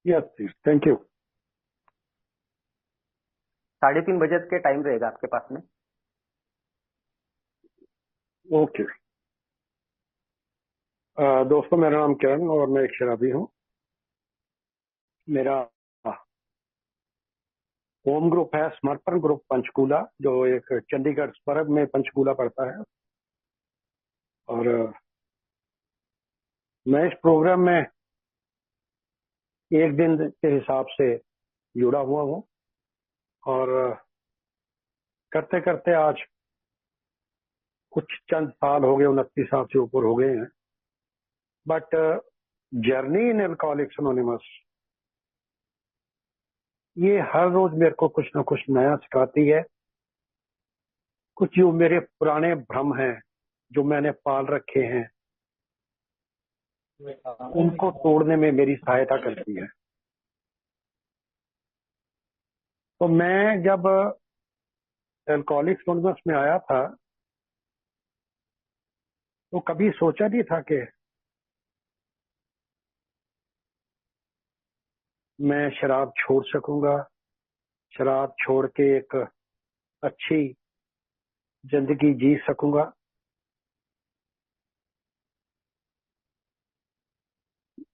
Yes please, thank you. 3:30 बजे के time रहेगा आपके पास में। ओके। दोस्तों, मेरा नाम किरण और मैं एक शराबी हूँ। मेरा होम ग्रुप है समर्पण ग्रुप पंचकूला, जो एक चंडीगढ़ स्वर्ग में पंचकूला पड़ता है। और मैं इस प्रोग्राम में एक दिन के हिसाब से जुड़ा हुआ हूँ। और करते करते आज कुछ चंद साल हो गए, 29 साल से ऊपर हो गए हैं। But journey in alcoholics anonymous ये हर रोज मेरे को कुछ ना कुछ नया सिखाती है। कुछ जो मेरे पुराने भ्रम हैं, जो मैंने पाल रखे हैं, उनको तोड़ने में मेरी सहायता करती है। तो मैं जब एल्कोहलिक्स एनोनिमस में आया था तो कभी सोचा नहीं था कि मैं शराब छोड़ सकूंगा, शराब छोड़ के एक अच्छी जिंदगी जी सकूंगा।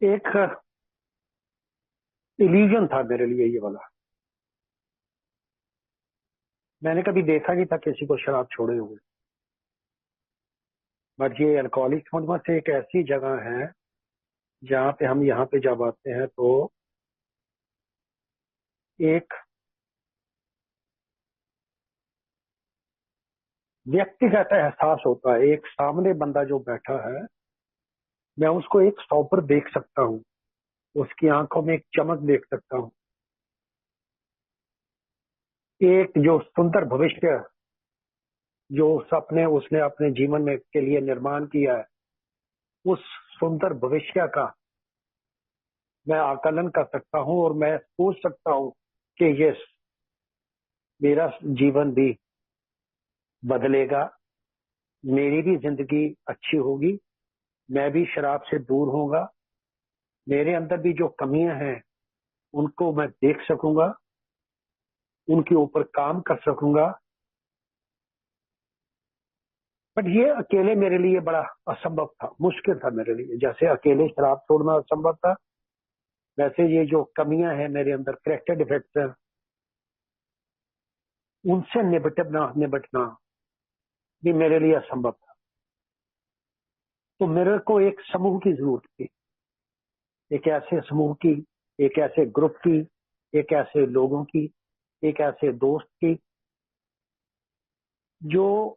एक इल्यूजन था मेरे लिए ये वाला। मैंने कभी देखा नहीं था किसी को शराब छोड़े हुए। बट ये अल्कोहलिक्स एनोनिमस एक ऐसी जगह है जहाँ पे हम यहाँ पे जब आते हैं तो एक व्यक्तिगत एहसास होता है। एक सामने बंदा जो बैठा है, मैं उसको एक सौपर देख सकता हूँ, उसकी आंखों में एक चमक देख सकता हूँ। एक जो सुंदर भविष्य जो सपने उसने अपने जीवन में के लिए निर्माण किया है, उस सुंदर भविष्य का मैं आकलन कर सकता हूँ और मैं सोच सकता हूँ कि ये मेरा जीवन भी बदलेगा, मेरी भी जिंदगी अच्छी होगी, मैं भी शराब से दूर होऊंगा, मेरे अंदर भी जो कमियां हैं उनको मैं देख सकूंगा, उनके ऊपर काम कर सकूंगा। बट ये अकेले मेरे लिए बड़ा असंभव था, मुश्किल था मेरे लिए। जैसे अकेले शराब छोड़ना असंभव था, वैसे ये जो कमियां हैं मेरे अंदर, कैरेक्टर डिफेक्ट्स हैं, उनसे निपटना निपटना भी मेरे लिए असंभव था। तो मेरे को एक समूह की जरूरत थी, एक ऐसे समूह की, एक ऐसे ग्रुप की, एक ऐसे लोगों की, एक ऐसे दोस्त की जो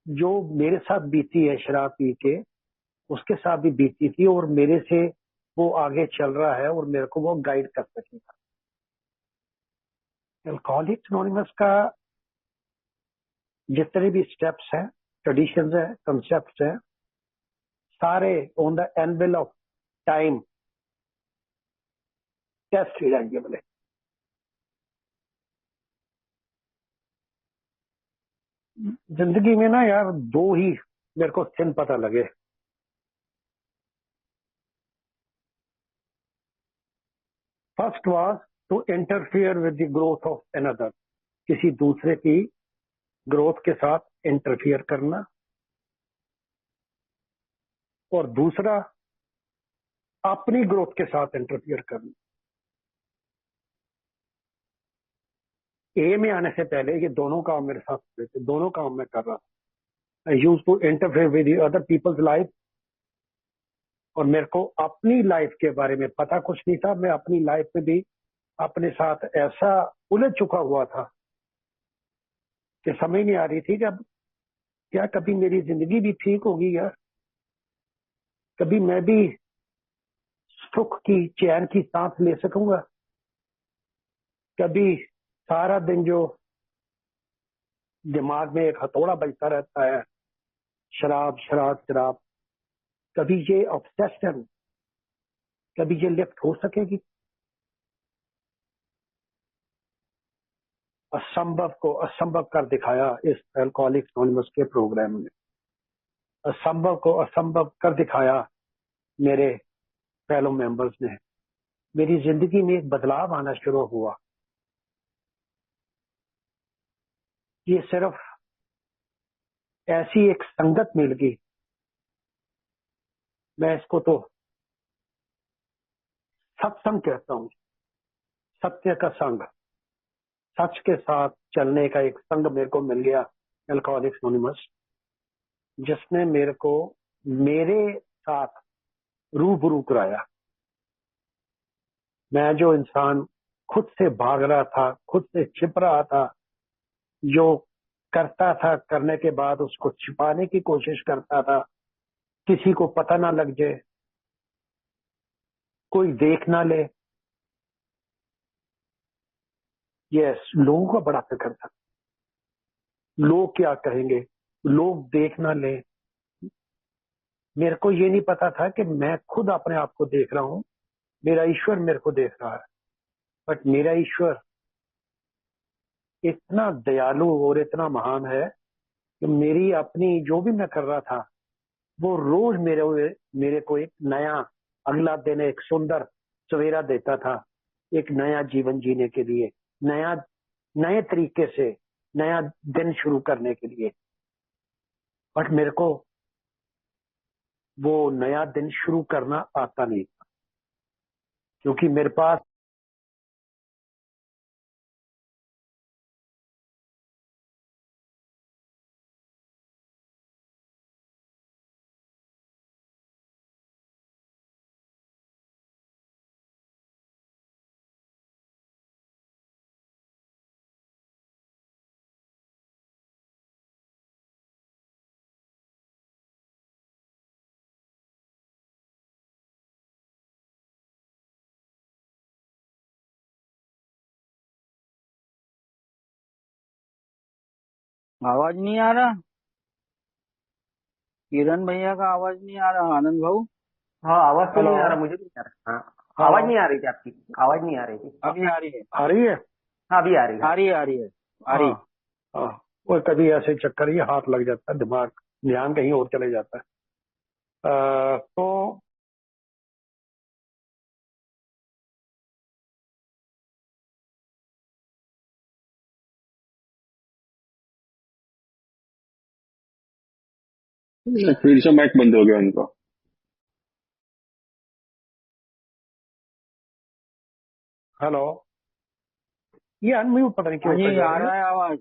जो मेरे साथ बीती है शराब पी के, उसके साथ भी बीती थी और मेरे से वो आगे चल रहा है और मेरे को वो गाइड कर सकेगा। अल्कोहलिक्स एनोनिमस का जितने भी स्टेप्स हैं, ट्रेडिशंस है, कंसेप्ट है, सारे on the anvil of time test हो जाएंगे बोले। जिंदगी में ना यार, दो ही मेरे को चिन्ह पता लगे। First was to interfere with the growth of another, किसी दूसरे की ग्रोथ के साथ इंटरफियर करना। और दूसरा, अपनी ग्रोथ के साथ इंटरफियर करना। ए में आने से पहले ये दोनों काम मेरे साथ हुए थे, दोनों काम मैं कर रहा था। I use to interfere with other peoples life, और मेरे को अपनी लाइफ के बारे में पता कुछ नहीं था। मैं अपनी लाइफ में भी अपने साथ ऐसा उलझ चुका हुआ था कि समझ नहीं आ रही थी कि अब क्या कभी मेरी जिंदगी भी ठीक होगी यार, कभी मैं भी सुख की चैन की सांस ले सकूंगा, कभी सारा दिन जो दिमाग में एक हथौड़ा बजता रहता है, शराब शराब शराब, कभी ये ऑब्सेशन, कभी ये लिफ्ट हो सकेगी। असंभव को असंभव कर दिखाया इस अल्कोहलिक्स एनोनिमस के प्रोग्राम ने। असंभव को असंभव कर दिखाया मेरे फेलो मेंबर्स ने। मेरी जिंदगी में एक बदलाव आना शुरू हुआ। ये सिर्फ ऐसी एक संगत मिल गई, मैं इसको तो सत्संग कहता हूँ, सत्य का संग, सच के साथ चलने का एक संग मेरे को मिल गया, अल्कोहलिक्स एनोनिमस, जिसने मेरे को मेरे साथ रूबरू कराया। मैं जो इंसान खुद से भाग रहा था, खुद से छिप रहा था, जो करता था, करने के बाद उसको छिपाने की कोशिश करता था, किसी को पता ना लग जाए, कोई देख ना ले, यस, लोगों का बड़ा फिक्र था, लोग क्या कहेंगे, लोग देख ना ले। मेरे को ये नहीं पता था कि मैं खुद अपने आप को देख रहा हूँ, मेरा ईश्वर मेरे को देख रहा है, बट मेरा ईश्वर इतना दयालु और इतना महान है कि मेरी अपनी जो भी मैं कर रहा था, वो रोज मेरे को एक नया, अगला दिन एक सुंदर सवेरा देता था, एक नया जीवन जीने के लिए, नया, नए तरीके से नया दिन शुरू करने के लिए। बट मेरे को वो नया दिन शुरू करना आता नहीं था, क्योंकि मेरे पास आवाज नहीं आ रहा। किरण भैया का आवाज नहीं आ रहा। आनंद भाऊ, हाँ, आवाज तो हेलो, नहीं आ रहा, मुझे भी नहीं आ रहा। हाँ, आवाज हेलो, नहीं आ रही थी आपकी, आवाज नहीं आ रही थी। अभी आ रही है। आ रही है? हाँ, अभी आ रही है। आ रही है, आ रही है, आ रही। हाँ, हाँ, वो कभी ऐसे चक्कर ही हाथ लग जाता है, दिमाग, ध्यान कहीं और चले जाता है। तो फिर से माइक बंद हो गया उनका। हेलो, ये अनम्यूट पता नहीं हाँ क्यों कर जी, जा आ रहे रहा हैं। है आवाज,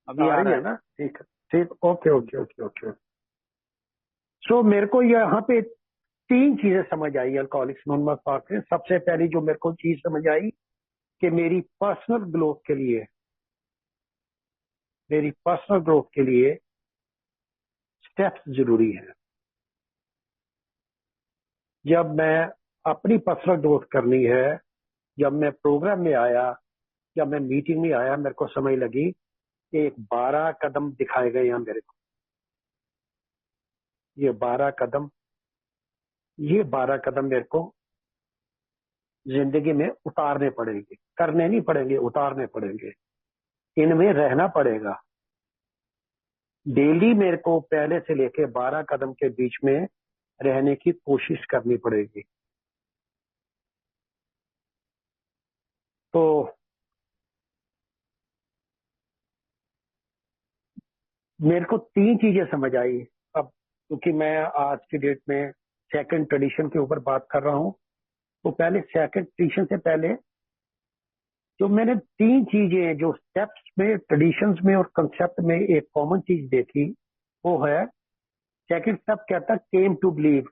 अभी आ आ रही रहा है है। ना? ठीक है, ठीक, ओके ओके ओके ओके। सो मेरे को यहाँ पे तीन चीजें समझ आई अल्कोहलिक्स एनोनिमस पार्क से। सबसे पहली जो मेरे को चीज समझ आई कि मेरी पर्सनल ग्रोथ के लिए स्टेप्स जरूरी है। जब मैं अपनी पर्सनल ग्रोथ करनी है, जब मैं प्रोग्राम में आया, जब मैं मीटिंग में आया, मेरे को समझ लगी कि एक 12 कदम दिखाए गए हैं मेरे को। ये 12 कदम, ये 12 कदम मेरे को जिंदगी में उतारने पड़ेंगे, करने नहीं पड़ेंगे, उतारने पड़ेंगे, इनमें रहना पड़ेगा। डेली मेरे को पहले से लेके 12 कदम के बीच में रहने की कोशिश करनी पड़ेगी। तो मेरे को तीन चीजें समझ आई। अब क्योंकि मैं आज की डेट में सेकंड ट्रेडिशन के ऊपर बात कर रहा हूँ, तो पहले सेकंड ट्रेडिशन से पहले जो मैंने तीन चीजें जो स्टेप्स में, ट्रेडिशंस में और कंसेप्ट में एक कॉमन चीज देखी, वो है, सेकंड स्टेप कहता है came to believe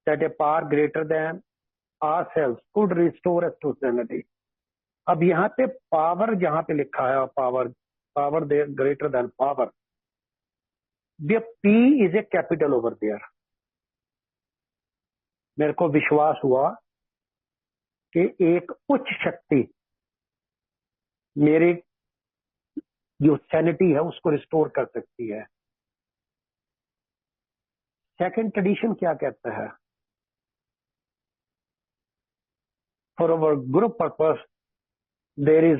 that a power greater than ourselves could restore us to sanity। अब यहाँ पे पावर, जहाँ पे लिखा है power, power greater than power, P is a capital over there. मेरे को विश्वास हुआ कि एक उच्च शक्ति मेरे जो सैनिटी है उसको रिस्टोर कर सकती है। सेकंड ट्रेडिशन क्या कहता है? For our group purpose there is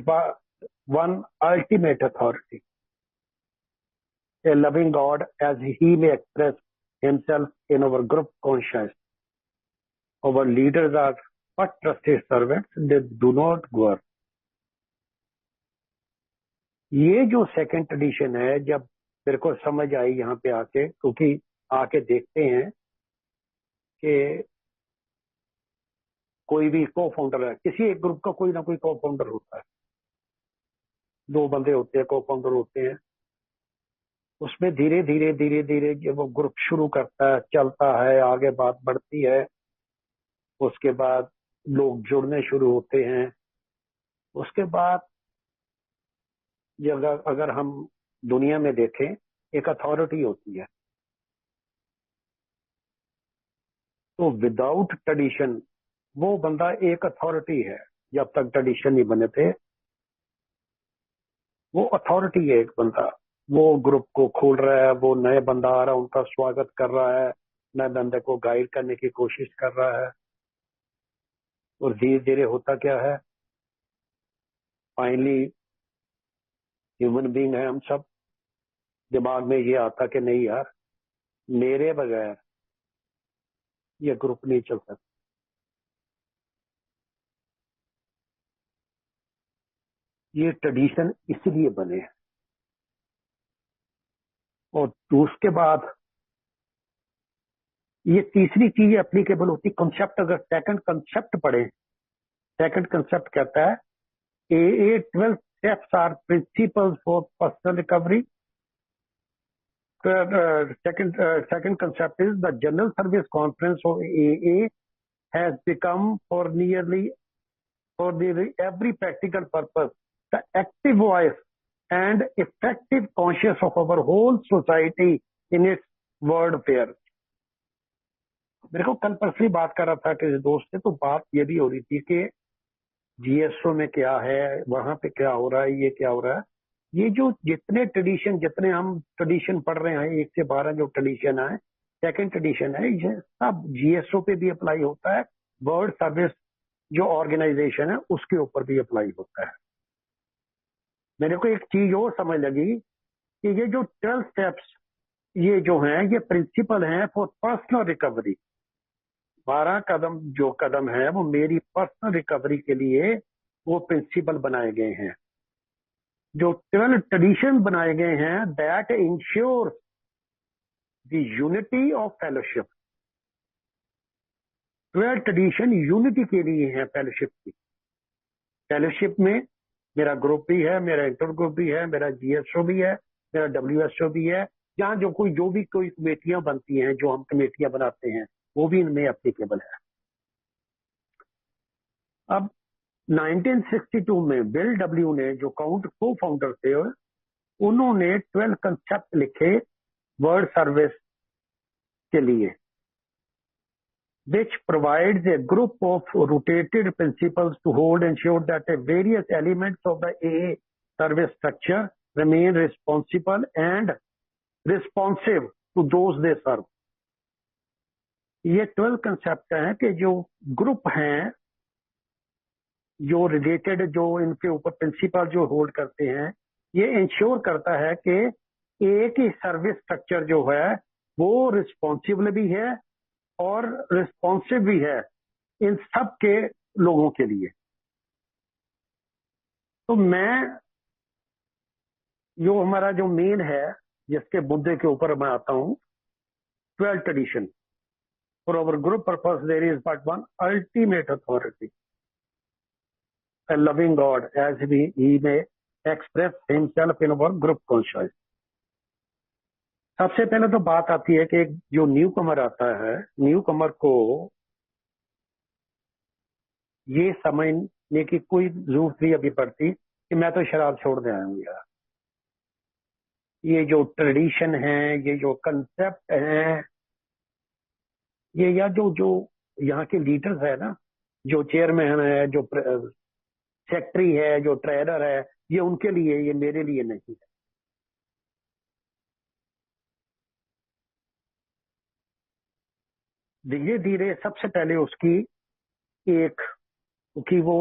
one ultimate authority, a loving God as he may express himself in our group conscience. Our leaders are but trusted servants, they do not work. ये जो second tradition है, जब मेरे को समझ आई यहाँ पे आके, क्योंकि आके देखते हैं कि कोई भी को फाउंडर है, किसी एक ग्रुप का कोई ना कोई को फाउंडर होता है, 2 बंदे होते हैं, को फाउंडर होते हैं। उसमें धीरे धीरे धीरे धीरे जब वो ग्रुप शुरू करता है, चलता है, आगे बात बढ़ती है, उसके बाद लोग जुड़ने शुरू होते हैं। उसके बाद अगर हम दुनिया में देखें, एक अथॉरिटी होती है। तो विदाउट ट्रेडिशन वो बंदा एक अथॉरिटी है। जब तक ट्रेडिशन नहीं बने थे, वो अथॉरिटी है एक बंदा। वो ग्रुप को खोल रहा है, वो नए बंदा आ रहा है उनका स्वागत कर रहा है, नए बंदे को गाइड करने की कोशिश कर रहा है। और धीरे धीरे होता क्या है, फाइनली ह्यूमन बीइंग है हम सब, दिमाग में ये आता कि नहीं यार, मेरे बगैर ये ग्रुप नहीं चल सकता। ये ट्रेडिशन इसलिए बने। और उसके बाद ये तीसरी चीज एप्लीकेबल होती, कंसेप्ट। अगर सेकंड कंसेप्ट पढ़े, सेकंड कंसेप्ट कहता है AA 12 steps are principles for personal recovery. Second concept is the General Service Conference of AA has become for nearly every practical purpose the active voice and effective conscience of our whole society in its world affairs. मेरे को कल परसों बात कर रहा था किसी दोस्त से, तो बात ये भी हो रही थी कि GSO में क्या है, वहां पे क्या हो रहा है, ये क्या हो रहा है। ये जो जितने हम ट्रेडिशन पढ़ रहे हैं, 1 से 12 जो ट्रेडिशन है, सेकंड ट्रेडिशन है, ये सब GSO पे भी अप्लाई होता है। वर्ल्ड सर्विस जो ऑर्गेनाइजेशन है उसके ऊपर भी अप्लाई होता है। मेरे को एक चीज और समझ लगी कि ये जो 12 स्टेप्स ये जो हैं, ये प्रिंसिपल हैं फॉर पर्सनल रिकवरी। 12 कदम है वो मेरी पर्सनल रिकवरी के लिए वो प्रिंसिपल बनाए गए हैं। जो 12 ट्रेडिशन बनाए गए हैं, that ensure the unity of fellowship. 12 tradition unity के लिए है, फेलोशिप की। फेलोशिप में मेरा ग्रुप भी है, मेरा इंटर ग्रुप भी है, मेरा GSO भी है, मेरा WSO भी है। जहाँ जो भी कोई कमेटियां बनती हैं, जो हम कमेटियां बनाते हैं, वो भी इनमें एप्लीकेबल है। अब 1962 में बिल डब्ल्यू ने, जो को फाउंडर थे, उन्होंने 12 कंसेप्ट लिखे वर्ल्ड सर्विस के लिए, which provides a group of rotated principles to hold and ensure that the various elements of the AA service structure remain responsible and responsive to those they serve. ये 12 concept हैं कि जो group हैं, जो related, जो इनके ऊपर principal जो होल्ड करते हैं, ये इंश्योर करता है कि एक ही सर्विस स्ट्रक्चर जो है वो रिस्पॉन्सिबल भी है और रिस्पॉन्सिव भी है इन सब के लोगों के लिए। तो हमारा जो मेन है, जिसके मुद्दे के ऊपर मैं आता हूं, 12 tradition. For our group purpose there is but one ultimate authority, a loving God, as he may express himself in our group conscience. सबसे पहले तो बात आती है कि जो न्यू कमर आता है, न्यू कमर को ये समझने की कोई जरूरत नहीं अभी पड़ती कि मैं तो शराब छोड़ने आया हूँ यार। ये जो ट्रेडिशन है, ये जो कंसेप्ट है, ये या जो यहाँ के लीडर्स है ना, जो चेयरमैन है, जो सेक्रेटरी है, जो ट्रेनर है, ये उनके लिए, ये मेरे लिए नहीं है। धीरे धीरे सबसे पहले उसकी एक, क्योंकि वो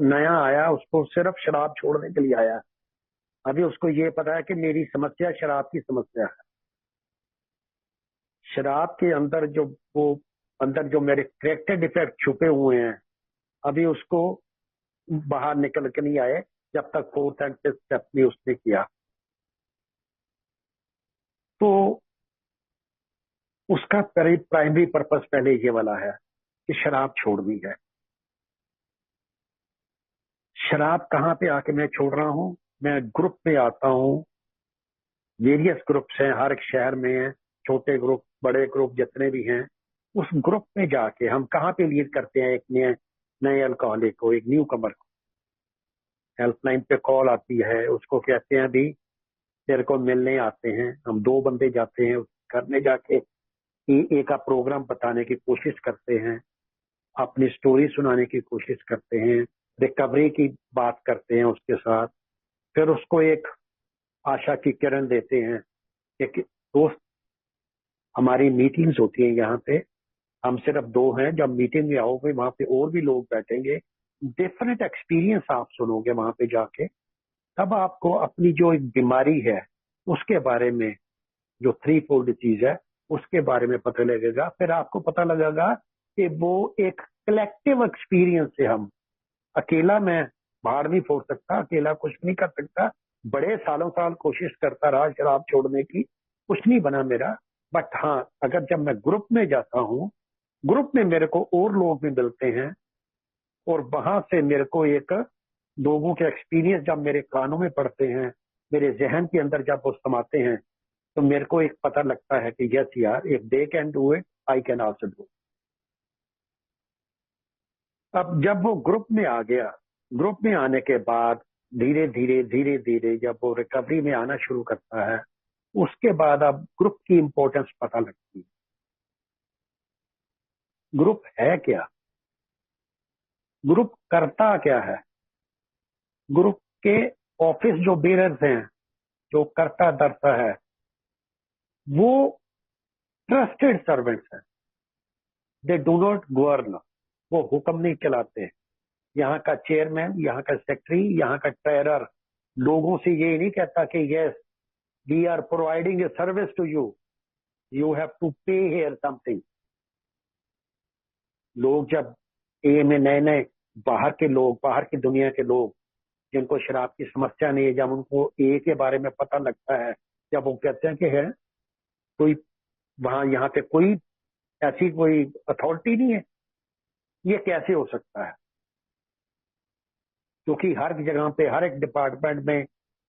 नया आया, उसको सिर्फ शराब छोड़ने के लिए आया। अभी उसको ये पता है कि मेरी समस्या शराब की समस्या है। शराब के अंदर जो मेरे कैरेक्टर डिफेक्ट छुपे हुए हैं, अभी उसको बाहर निकल के नहीं आए जब तक 4th एंड 5th स्टेप भी उसने किया। तो उसका प्राइमरी पर्पस पहले ये वाला है कि शराब छोड़नी है। शराब कहाँ पे आके मैं छोड़ रहा हूँ? मैं ग्रुप में आता हूँ, वेरियस ग्रुप्स हैं, हर एक शहर में है, छोटे ग्रुप बड़े ग्रुप जितने भी हैं। उस ग्रुप में जाके हम कहाँ पे लीड करते हैं एक नए अल्कोहलिक को, एक न्यू कमर को। हेल्पलाइन पे कॉल आती है, उसको कहते हैं अभी तेरे को मिलने आते हैं। हम 2 बंदे जाते हैं, घर में जाके एक का प्रोग्राम बताने की कोशिश करते हैं, अपनी स्टोरी सुनाने की कोशिश करते हैं, रिकवरी की बात करते हैं उसके साथ। फिर उसको एक आशा की किरण देते हैं कि दोस्त, हमारी मीटिंग्स होती है यहाँ पे, हम सिर्फ 2 हैं, जब मीटिंग में आओगे वहां पे और भी लोग बैठेंगे, डिफरेंट एक्सपीरियंस आप सुनोगे वहां पे जाके। तब आपको अपनी जो एक बीमारी है उसके बारे में, जो 3-fold चीज है उसके बारे में पता लगेगा। फिर आपको पता लगेगा कि वो एक कलेक्टिव एक्सपीरियंस है। हम अकेला मैं बाहर नहीं फोड़ सकता, अकेला कुछ नहीं कर सकता। बड़े सालों साल कोशिश करता रहा शराब छोड़ने की, कुछ नहीं बना मेरा। बट हाँ, अगर जब मैं ग्रुप में जाता हूँ, ग्रुप में मेरे को और लोग भी मिलते हैं, और वहां से मेरे को एक लोगों के एक्सपीरियंस जब मेरे कानों में पड़ते हैं, मेरे जहन के अंदर जब वो समाते हैं, तो मेरे को एक पता लगता है कि यस यार, if they can do it I can also do. अब जब वो ग्रुप में आ गया, ग्रुप में आने के बाद धीरे धीरे जब वो रिकवरी में आना शुरू करता है, उसके बाद अब ग्रुप की इंपॉर्टेंस पता लगती है। ग्रुप है क्या? ग्रुप करता क्या है? ग्रुप के ऑफिस जो बेरर्स हैं, जो करता धरता है, वो ट्रस्टेड सर्वेंट्स हैं। दे डू नॉट गवर्न, वो हुक्म नहीं चलाते। यहाँ का चेयरमैन, यहाँ का सेक्रेटरी, यहाँ का ट्रेजरर लोगों से ये नहीं कहता कि yes we are providing a service to you, you have to pay here something. लोग जब ए में नए नए बाहर के लोग, बाहर की दुनिया के लोग जिनको शराब की समस्या नहीं है, जब उनको ए के बारे में पता लगता है, जब वो कहते हैं कि है कोई वहां यहाँ पे कोई ऐसी कोई अथॉरिटी नहीं है, ये कैसे हो सकता है? क्योंकि हर जगह पे, हर एक डिपार्टमेंट में,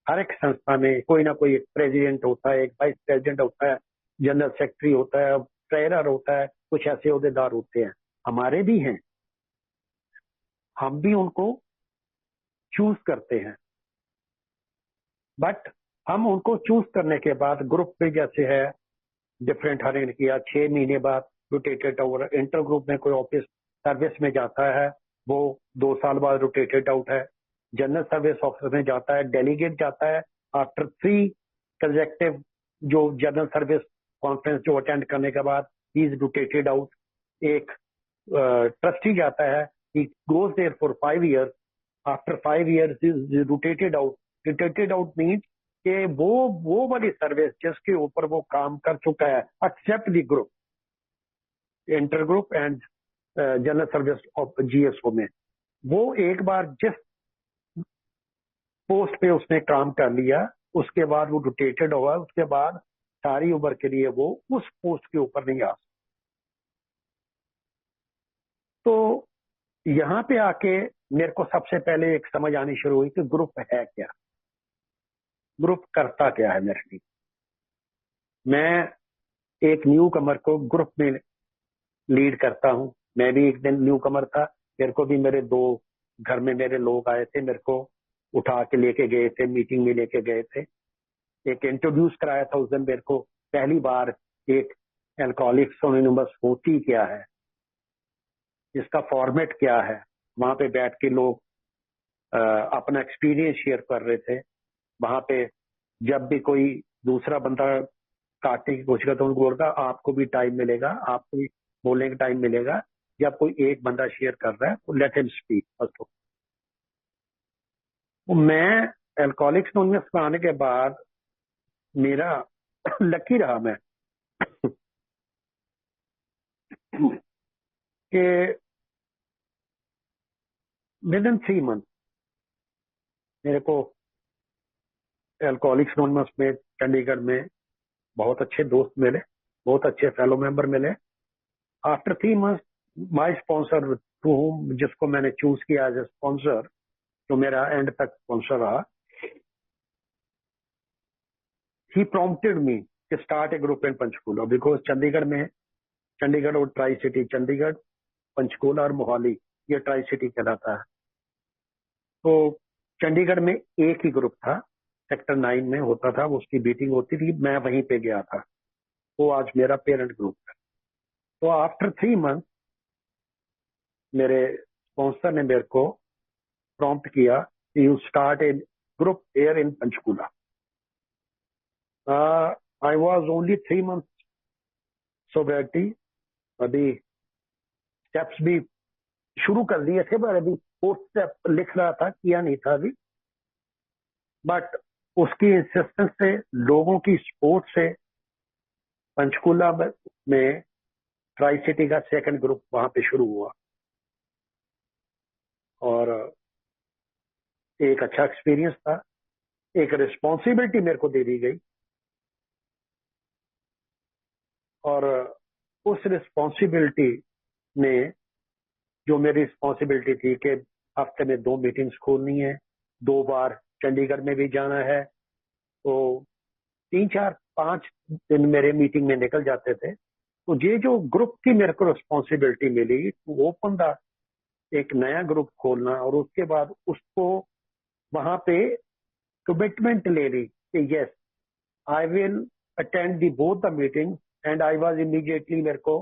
हर एक संस्था में कोई ना कोई एक प्रेसिडेंट होता है, एक वाइस प्रेसिडेंट होता है, जनरल सेक्रेटरी होता है, ट्रेजरर होता है, कुछ ऐसे अहदेदार होते हैं। हमारे भी हैं, हम भी उनको चूज करते हैं। बट हम उनको चूज करने के बाद ग्रुप में जैसे है डिफरेंट, हर एक किया 6 महीने बाद रोटेटेड आउट। इंटर ग्रुप में कोई ऑफिस सर्विस में जाता है, वो 2 साल बाद रोटेटेड आउट है। जनरल सर्विस ऑफिस में जाता है, डेलीगेट जाता है आफ्टर 3 कंसेक्टिव जो जनरल सर्विस कॉन्फ्रेंस जो अटेंड करने के बाद ही इज रोटेटेड आउट। एक ट्रस्टी जाता है, he goes there for 5 years, after 5 years is rotated out. Rotated out means कि वो वाली सर्विस जिसके ऊपर वो काम कर चुका है, except the group, inter group and general service of GSO में, वो एक बार जिस पोस्ट पे उसने काम कर लिया, उसके बाद वो रोटेटेड हुआ, उसके बाद सारी उम्र के लिए वो उस पोस्ट के ऊपर नहीं आ सकता। तो यहाँ पे आके मेरे को सबसे पहले एक समझ आनी शुरू हुई कि ग्रुप है क्या, ग्रुप करता क्या है मेरे लिए। मैं एक न्यू कमर को ग्रुप में लीड करता हूँ। मैं भी एक दिन न्यू कमर था, मेरे को भी मेरे 2 घर में मेरे लोग आए थे, मेरे को उठा के लेके गए थे, मीटिंग में लेके गए थे, एक इंट्रोड्यूस कराया था उस दिन मेरे को पहली बार एक एल्कोहलिक्स एनोनिमस होती क्या है, इसका फॉर्मेट क्या है। वहां पे बैठ के लोग अपना एक्सपीरियंस शेयर कर रहे थे। वहां पे जब भी कोई दूसरा बंदा काटने की कोशिश करता, उनको बोलता आपको भी टाइम मिलेगा, आपको भी बोलने का टाइम मिलेगा। जब कोई एक बंदा शेयर कर रहा है तो लेट हिम स्पीक फर्स्ट। तो मैं एल्कोहलिक्स एनोनिमस में आने के बाद मेरा लकी रहा मैं कि विद इन 3 मंथ मेरे को अल्कोहलिक्स एनोनिमस में चंडीगढ़ में बहुत अच्छे दोस्त मिले, बहुत अच्छे फेलो मेंबर मिले। After 3 month my sponsor to home, जिसको मैंने चूज किया एज ए स्पॉन्सर, जो मेरा एंड तक स्पॉन्सर रहा, he prompted me to start a group in Panchkula, because Chandigarh में, चंडीगढ़ और ट्राई सिटी, चंडीगढ़, पंचकूला और मोहाली, ये ट्राई सिटी कहलाता है। तो चंडीगढ़ में एक ही ग्रुप था, सेक्टर 9 में होता था, उसकी मीटिंग होती थी, मैं वहीं पे गया था। वो आज मेरा पेरेंट ग्रुप है। तो आफ्टर 3 मंथ मेरे स्पॉन्सर ने मेरे को प्रॉम्प्ट किया कि you start a group here in Panchkula. I was only 3 month sobriety, अभी स्टेप्स भी शुरू कर दिए थे, पर अभी 4th स्टेप लिख रहा था, किया नहीं था अभी। बट उसकी इंसिस्टेंस से, लोगों की सपोर्ट से, पंचकूला में ट्राई सिटी का सेकंड ग्रुप वहां पे शुरू हुआ और एक अच्छा एक्सपीरियंस था। एक रिस्पॉन्सिबिलिटी मेरे को दे दी गई और उस रिस्पॉन्सिबिलिटी ने, जो मेरी रिस्पॉन्सिबिलिटी थी कि हफ्ते में 2 मीटिंग्स खोलनी है, 2 बार चंडीगढ़ में भी जाना है, तो 3, 4, 5 दिन मेरे मीटिंग में निकल जाते थे। तो ये जो ग्रुप की मेरे को रिस्पॉन्सिबिलिटी मिली, तो ओपन द एक नया ग्रुप खोलना और उसके बाद उसको वहां पे कमिटमेंट ले ली कि yes I will attend the both the meeting, and I was immediately, मेरे को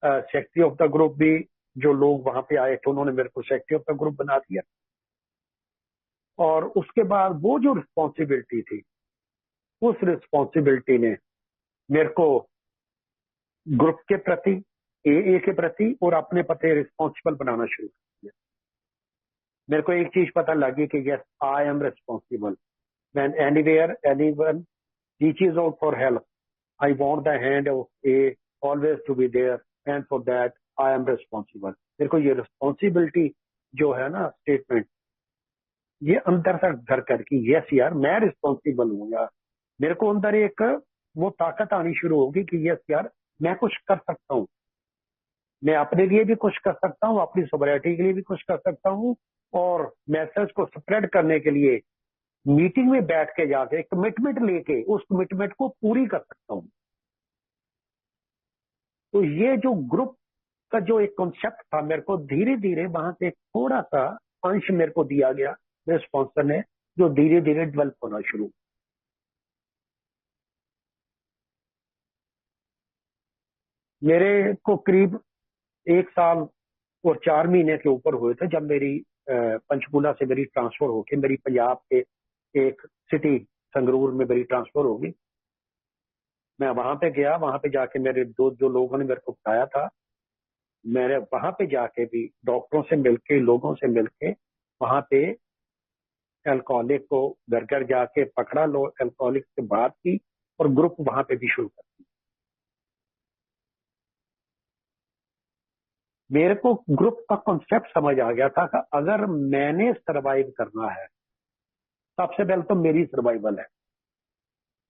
सेक्रेटरी ऑफ द ग्रुप भी, जो लोग वहां पे आए थे उन्होंने मेरे को सेक्रेटरी ऑफ द ग्रुप बना दिया। और उसके बाद वो जो रिस्पॉन्सिबिलिटी थी, उस रिस्पॉन्सिबिलिटी ने मेरे को ग्रुप के प्रति, ए के प्रति और अपने प्रति रिस्पॉन्सिबल बनाना शुरू कर दिया। मेरे को एक चीज पता लगी कि yes I am responsible when anywhere anyone reaches out for help, I want the hand of a always to be there, and for that I am responsible. मेरे को ये रिस्पॉन्सिबिलिटी जो है ना, स्टेटमेंट, ये अंदर तक घर करके यस यार मैं रिस्पॉन्सिबल हूँ यार, मेरे को अंदर एक वो ताकत आनी शुरू होगी कि यस यार मैं कुछ कर सकता हूँ, मैं अपने लिए भी कुछ कर सकता हूँ, अपनी सोसाइटी के लिए भी कुछ कर सकता हूँ, और मैसेज को स्प्रेड करने के लिए मीटिंग में बैठ के जाके कमिटमेंट लेके उस कमिटमेंट को पूरी कर सकता हूँ। तो ये जो ग्रुप का जो एक कॉन्सेप्ट था, मेरे को धीरे धीरे वहां से थोड़ा सा अंश मेरे को दिया गया मेरे स्पॉन्सर ने, जो धीरे धीरे डेवलप होना शुरू। मेरे को करीब 1 साल और 4 महीने के ऊपर हुए थे जब मेरी पंचकूला से मेरी ट्रांसफर होके मेरी पंजाब के एक सिटी संगरूर में मेरी ट्रांसफर होगी। मैं वहां पे गया, वहां पे जाके मेरे जो लोगों ने मेरे को बताया था, मैंने वहां पे जाके भी डॉक्टरों से मिलके, लोगों से मिलके, वहां पे अल्कोहलिक को घर घर जाके पकड़ा, लो अल्कोहलिक से बात की और ग्रुप वहां पे भी शुरू कर दिया। मेरे को ग्रुप का कॉन्सेप्ट समझ आ गया था कि अगर मैंने सरवाइव करना है, सबसे पहले तो मेरी सर्वाइवल है।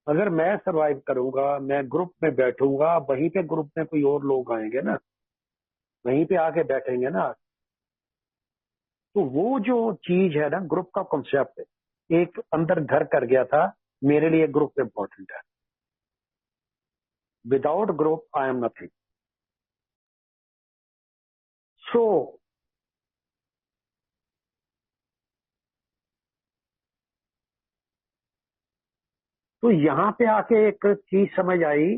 अगर मैं सरवाइव करूंगा, मैं ग्रुप में बैठूंगा, वहीं पे ग्रुप में कोई और लोग आएंगे ना, वहीं पे आके बैठेंगे ना, तो वो जो चीज है ना, ग्रुप का कॉन्सेप्ट एक अंदर घर कर गया था। मेरे लिए ग्रुप इंपॉर्टेंट है, without group I am nothing. So तो यहां पे आके एक चीज समझ आई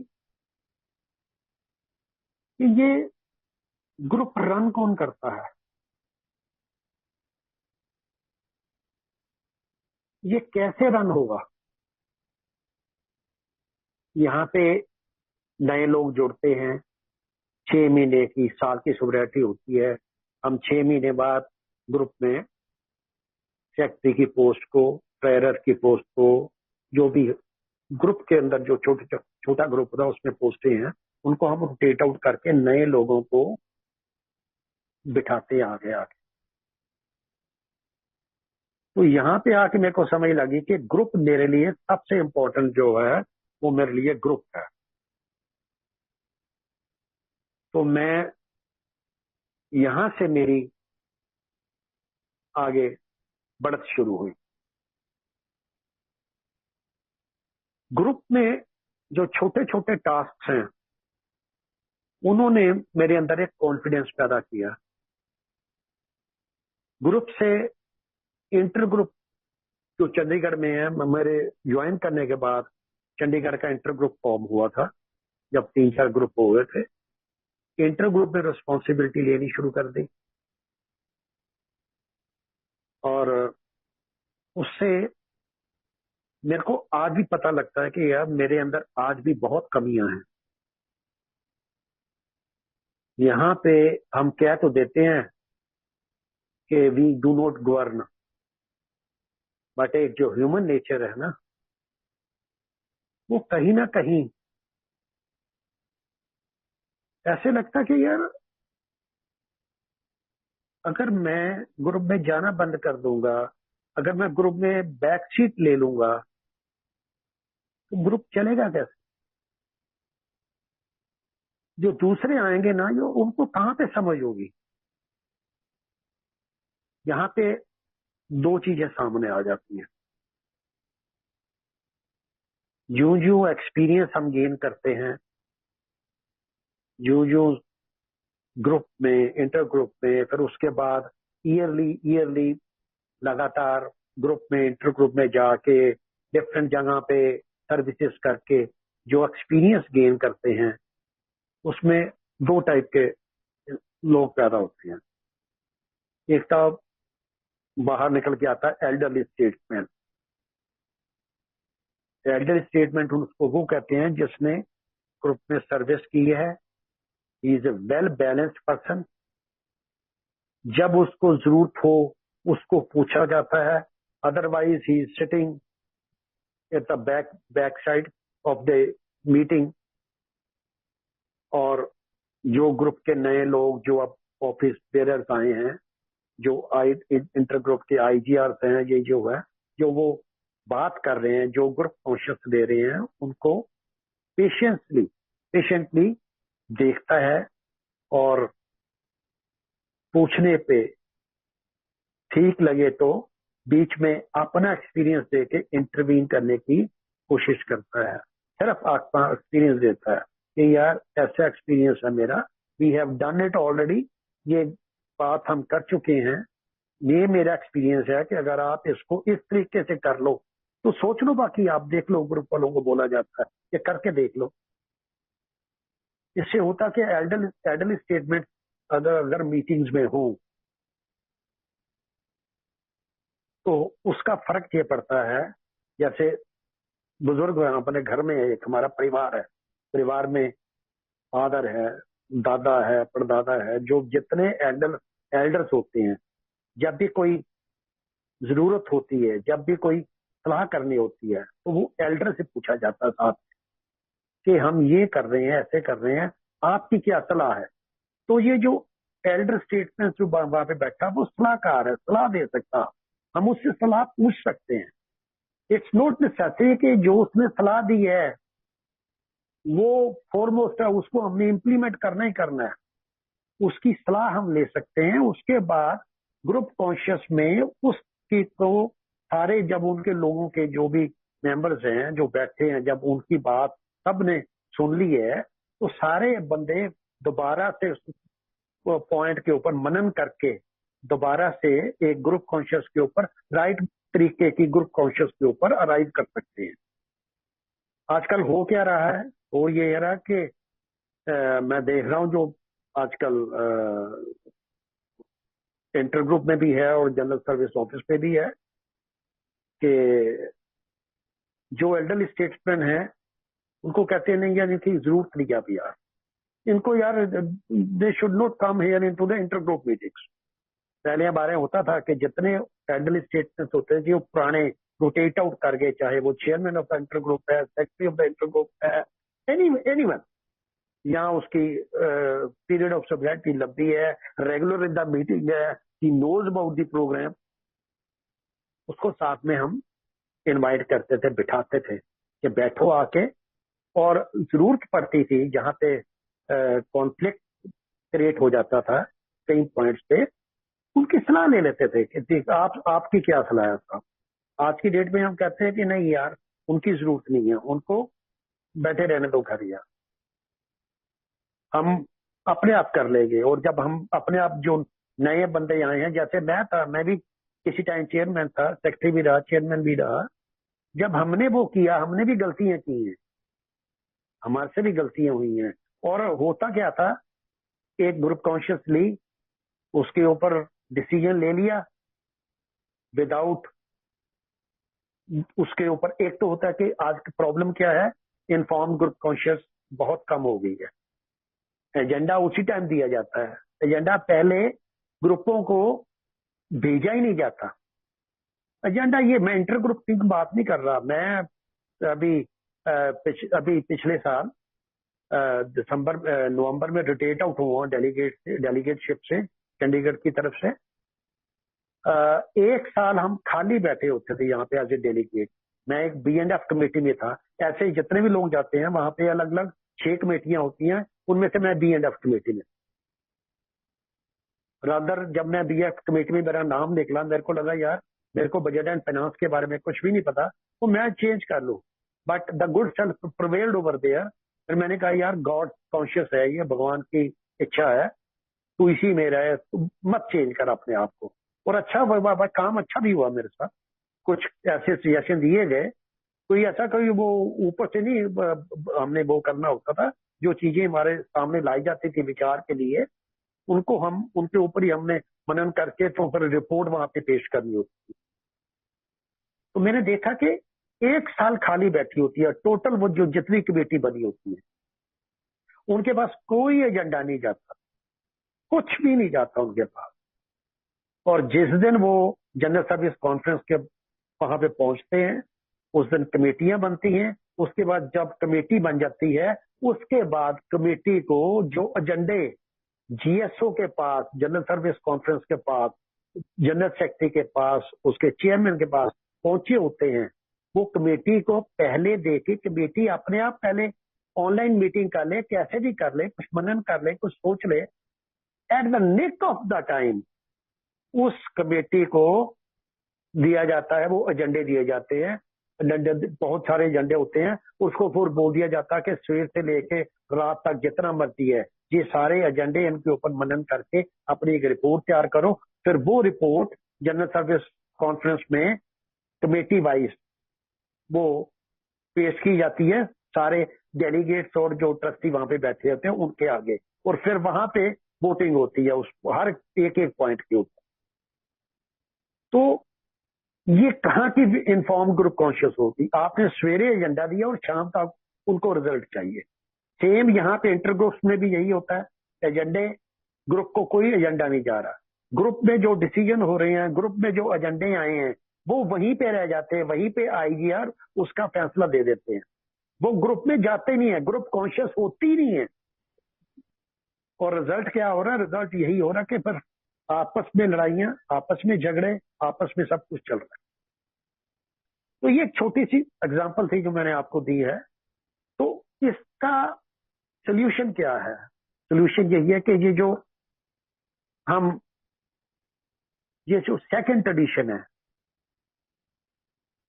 कि ये ग्रुप रन कौन करता है, ये कैसे रन होगा। यहाँ पे नए लोग जुड़ते हैं, 6 महीने की, साल की सोबरिटी होती है। हम 6 महीने बाद ग्रुप में सेक्रेटरी की पोस्ट को, ट्रेजरर की पोस्ट को, जो भी ग्रुप के अंदर जो छोटा ग्रुप होता है उसमें पोस्टें हैं, उनको हम रोटेट आउट करके नए लोगों को बिठाते हैं आगे आगे। तो यहाँ पे आके मेरे को समझ लगी कि ग्रुप मेरे लिए सबसे इम्पोर्टेंट जो है वो मेरे लिए ग्रुप है। तो मैं यहां से मेरी आगे बढ़त शुरू हुई। ग्रुप में जो छोटे छोटे टास्क हैं उन्होंने मेरे अंदर एक कॉन्फिडेंस पैदा किया। ग्रुप से इंटर ग्रुप जो चंडीगढ़ में है, मेरे ज्वाइन करने के बाद चंडीगढ़ का इंटर ग्रुप फॉर्म हुआ था। जब 3-4 ग्रुप हो गए थे, इंटर ग्रुप में रिस्पॉन्सिबिलिटी लेनी शुरू कर दी और उससे मेरे को आज भी पता लगता है कि यार मेरे अंदर आज भी बहुत कमियां हैं। यहाँ पे हम कह तो देते हैं कि we do not govern, but एक जो ह्यूमन नेचर है ना, वो कहीं ना कहीं ऐसे लगता कि यार अगर मैं ग्रुप में जाना बंद कर दूंगा, अगर मैं ग्रुप में बैक सीट ले लूंगा, तो ग्रुप चलेगा कैसे? जो दूसरे आएंगे ना, जो उनको कहाँ पे समझ होगी? यहाँ पे दो चीजें सामने आ जाती हैं। जो जो एक्सपीरियंस हम गेन करते हैं, जो ग्रुप में, इंटर ग्रुप में, फिर उसके बाद ईयरली लगातार ग्रुप में, इंटर ग्रुप में जाके डिफरेंट जगह पे सर्विसेज करके जो एक्सपीरियंस गेन करते हैं, उसमें दो टाइप के लोग पैदा होते हैं। एक तो बाहर निकल के आता है एल्डरली स्टेटमेंट। एल्डर स्टेटमेंट उसको वो कहते हैं जिसने ग्रुप में सर्विस की है, he is a well balanced person. जब उसको जरूरत हो उसको पूछा जाता है, otherwise he is sitting at the back side of the meeting. और जो ग्रुप के नए लोग जो अब ऑफिस बेरर्स आए हैं, जो इंटर ग्रुप के आईजीआर हैं, ये जो है, जो वो बात कर रहे हैं, जो ग्रुप कॉन्शियस दे रहे हैं, उनको पेशेंटली देखता है और पूछने पे ठीक लगे तो बीच में अपना एक्सपीरियंस देके इंटरवीन करने की कोशिश करता है। सिर्फ अपना एक्सपीरियंस देता है कि यार ऐसा एक्सपीरियंस है मेरा, we have done it already, ये बात हम कर चुके हैं, ये मेरा एक्सपीरियंस है कि अगर आप इसको इस तरीके से कर लो तो सोच लो, बाकी आप देख लो। ग्रुप वालों को बोला जाता है कि करके देख लो। इससे होता कि एल्डरली स्टेटमेंट अगर मीटिंग्स में हो तो उसका फर्क ये पड़ता है, जैसे बुजुर्ग हैं, अपने घर में एक हमारा परिवार है, परिवार में फादर है, दादा है, परदादा है, जो जितने एल्डर्स होते हैं, जब भी कोई जरूरत होती है, जब भी कोई सलाह करनी होती है, तो वो एल्डर से पूछा जाता था कि हम ये कर रहे हैं, ऐसे कर रहे हैं, आपकी क्या सलाह है? तो ये जो एल्डर स्टेटमेंट जो वहां पे बैठा, वो सलाहकार है, सलाह दे सकता, हम उससे सलाह पूछ सकते हैं। इट्स नॉट नेसेसरी कि जो उसने सलाह दी है वो फॉरमोस्ट है, उसको हमने इम्प्लीमेंट करना ही करना है। उसकी सलाह हम ले सकते हैं। उसके बाद ग्रुप कॉन्शियस में उसकी तो सारे, जब उनके लोगों के जो भी मेंबर्स हैं जो बैठे हैं, जब उनकी बात सबने सुन ली है, तो सारे बंदे दोबारा से पॉइंट के ऊपर मनन करके दोबारा से एक ग्रुप कॉन्शियस के ऊपर, राइट तरीके की ग्रुप कॉन्शियस के ऊपर अराइव कर सकते हैं। आजकल हो क्या रहा है? हो ये रहा कि मैं देख रहा हूँ जो आजकल इंटर ग्रुप में भी है और जनरल सर्विस ऑफिस पे भी है कि जो एल्डरली स्टेट्समैन है उनको कहते हैं नहीं यार इनकी जरूरत नहीं अभी यार, इनको यार they should not come here into the inter group meetings. पहले हमारे होता था कि जितने एल्डरली स्टेट्समैन होते थे वो पुराने रोटेट आउट कर गए, चाहे वो chairman of the inter group है, secretary of the inter group है, एनीवन, यहाँ उसकी पीरियड ऑफ सोब्रिटी लंबी है, रेगुलर इन द मीटिंग है, he knows about the programme. उसको साथ में हम इनवाइट करते थे, बिठाते थे कि बैठो आके, और जरूरत पड़ती थी जहाँ पे कॉन्फ्लिक्ट क्रिएट हो जाता था कई पॉइंट्स पे, उनकी सलाह ले लेते थे कि देख आपकी क्या सलाह है उसका। आज की डेट में हम कहते हैं कि नहीं यार, उनकी जरूरत नहीं है, उनको बैठे रहने दो घर, या हम अपने आप कर लेंगे। और जब हम अपने आप, जो नए बंदे आए हैं, जैसे मैं था, मैं भी किसी टाइम चेयरमैन था, सेक्रेटरी भी रहा, चेयरमैन भी रहा, जब हमने वो किया, हमने भी गलतियां की हैं, हमारे से भी गलतियां हुई हैं। और होता क्या था, एक ग्रुप कॉन्शियसली उसके ऊपर डिसीजन ले लिया विदाउट, उसके ऊपर एक तो होता है कि आज की प्रॉब्लम क्या है, इनफॉर्म ग्रुप कॉन्शियस बहुत कम हो गई है। एजेंडा उसी टाइम दिया जाता है, एजेंडा पहले ग्रुपों को भेजा ही नहीं जाता। एजेंडा, ये मैं इंटर ग्रुप की बात नहीं कर रहा, मैं अभी पिछले साल नवंबर में रिटेट आउट हुआ डेलीगेटशिप से, चंडीगढ़ की तरफ से। एक साल हम खाली बैठे होते थे यहाँ पे एज ए डेलीगेट। मैं एक B&F कमेटी में था। ऐसे ही जितने भी लोग जाते हैं वहां पे अलग अलग 6 कमेटियां होती हैं, उनमें से मैं B&F कमेटी में। रादर जब मैं B&F कमेटी में मेरा नाम निकला, मेरे को लगा यार मेरे को बजट एंड फाइनेंस के बारे में कुछ भी नहीं पता, तो मैं चेंज कर लूं। But the good self prevailed over there. फिर मैंने कहा यार गॉड कॉन्शियस है, ये भगवान की इच्छा है, तू इसी में रहे, तू मत चेंज कर अपने आप को। और अच्छा काम अच्छा भी हुआ मेरे साथ। कुछ ऐसे सजेशन दिए गए, कोई ऐसा कोई वो ऊपर से नहीं हमने वो करना होता था, जो चीजें हमारे सामने लाई जाती थी विचार के लिए, उनको हम उनके ऊपर ही हमने मनन करके तो फिर रिपोर्ट वहां पे पेश करनी होती थी। तो मैंने देखा कि एक साल खाली बैठी होती है, टोटल वो जो जितनी कमेटी बनी होती है, उनके पास कोई एजेंडा नहीं जाता, कुछ भी नहीं जाता उनके पास। और जिस दिन वो जनरल सर्विस कॉन्फ्रेंस के वहां पे पहुंचते हैं, उस दिन कमेटियां बनती हैं। उसके बाद जब कमेटी बन जाती है, उसके बाद कमेटी को जो एजेंडे GSO के पास, जनरल सर्विस कॉन्फ्रेंस के पास, जनरल सेक्रेटरी के पास, उसके चेयरमैन के पास पहुंचे होते हैं, वो कमेटी को पहले देके, कमेटी अपने आप पहले ऑनलाइन मीटिंग कर ले, कैसे भी कर ले, कुछ मनन कर ले, कुछ सोच ले, at the nick of the time उस कमेटी को दिया जाता है, वो एजेंडे दिए जाते हैं। बहुत सारे एजेंडे होते हैं, उसको फिर बोल दिया जाता है कि स्वेर से लेके रात तक जितना मर्जी है, ये सारे एजेंडे इनके ऊपर मनन करके अपनी एक रिपोर्ट तैयार करो। फिर वो रिपोर्ट जनरल सर्विस कॉन्फ्रेंस में कमेटी वाइज वो पेश की जाती है, सारे डेलीगेट्स और जो ट्रस्टी वहां पे बैठे होते हैं उनके आगे, और फिर वहां पे वोटिंग होती है उस हर एक एक पॉइंट के ऊपर। तो ये कहाँ की इन्फॉर्म ग्रुप कॉन्शियस होगी? आपने सवेरे एजेंडा दिया और शाम तक उनको रिजल्ट चाहिए। सेम यहाँ पे इंटर ग्रुप्स में भी यही होता है, एजेंडे, ग्रुप को कोई एजेंडा नहीं जा रहा, ग्रुप में जो डिसीजन हो रहे हैं, ग्रुप में जो एजेंडे आए हैं, वो वहीं पे रह जाते हैं, वहीं पे IGR उसका फैसला दे देते हैं, वो ग्रुप में जाते नहीं है, ग्रुप कॉन्शियस होती नहीं है। और रिजल्ट क्या हो रहा है? रिजल्ट यही हो रहा है कि फिर आपस में लड़ाइयां, आपस में झगड़े, आपस में सब कुछ चल रहा है। तो ये एक छोटी सी एग्जांपल थी जो मैंने आपको दी है। तो इसका सोल्यूशन क्या है? सोल्यूशन यही है कि ये जो सेकंड ट्रेडिशन है,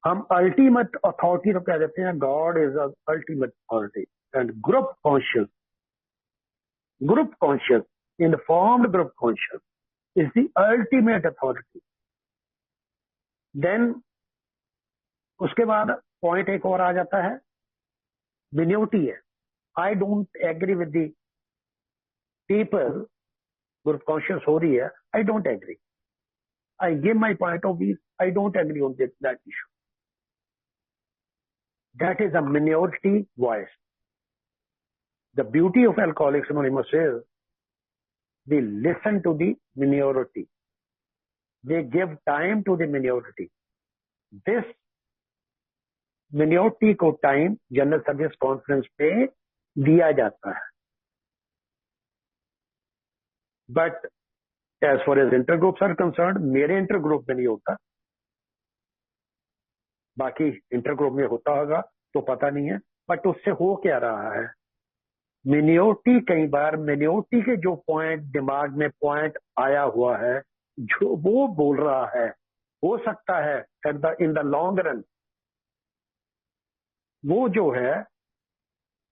हम अल्टीमेट अथॉरिटी तो कह देते हैं, God is ultimate authority, and group conscious informed group conscious is the ultimate authority. Then उसके बाद पॉइंट एक और आ जाता है, मिन्योरिटी है। I don't agree with the people, group conscious हो रही है, I don't agree, I give my point of view, I don't agree on that issue. That is a minority voice. The beauty of Alcoholics Anonymous is they listen to the minority, they give time to the minority. This minority को time general service conference पे दिया जाता है। But as far as inter groups are concern, मेरे inter group में नहीं होता। बाकी इंटर ग्रुप में होता होगा तो पता नहीं है, बट उससे हो क्या रहा है, मिनियोरिटी, कई बार मिनियोरिटी के जो पॉइंट दिमाग में पॉइंट आया हुआ है, जो वो बोल रहा है, हो सकता है इन द लॉन्ग रन वो जो है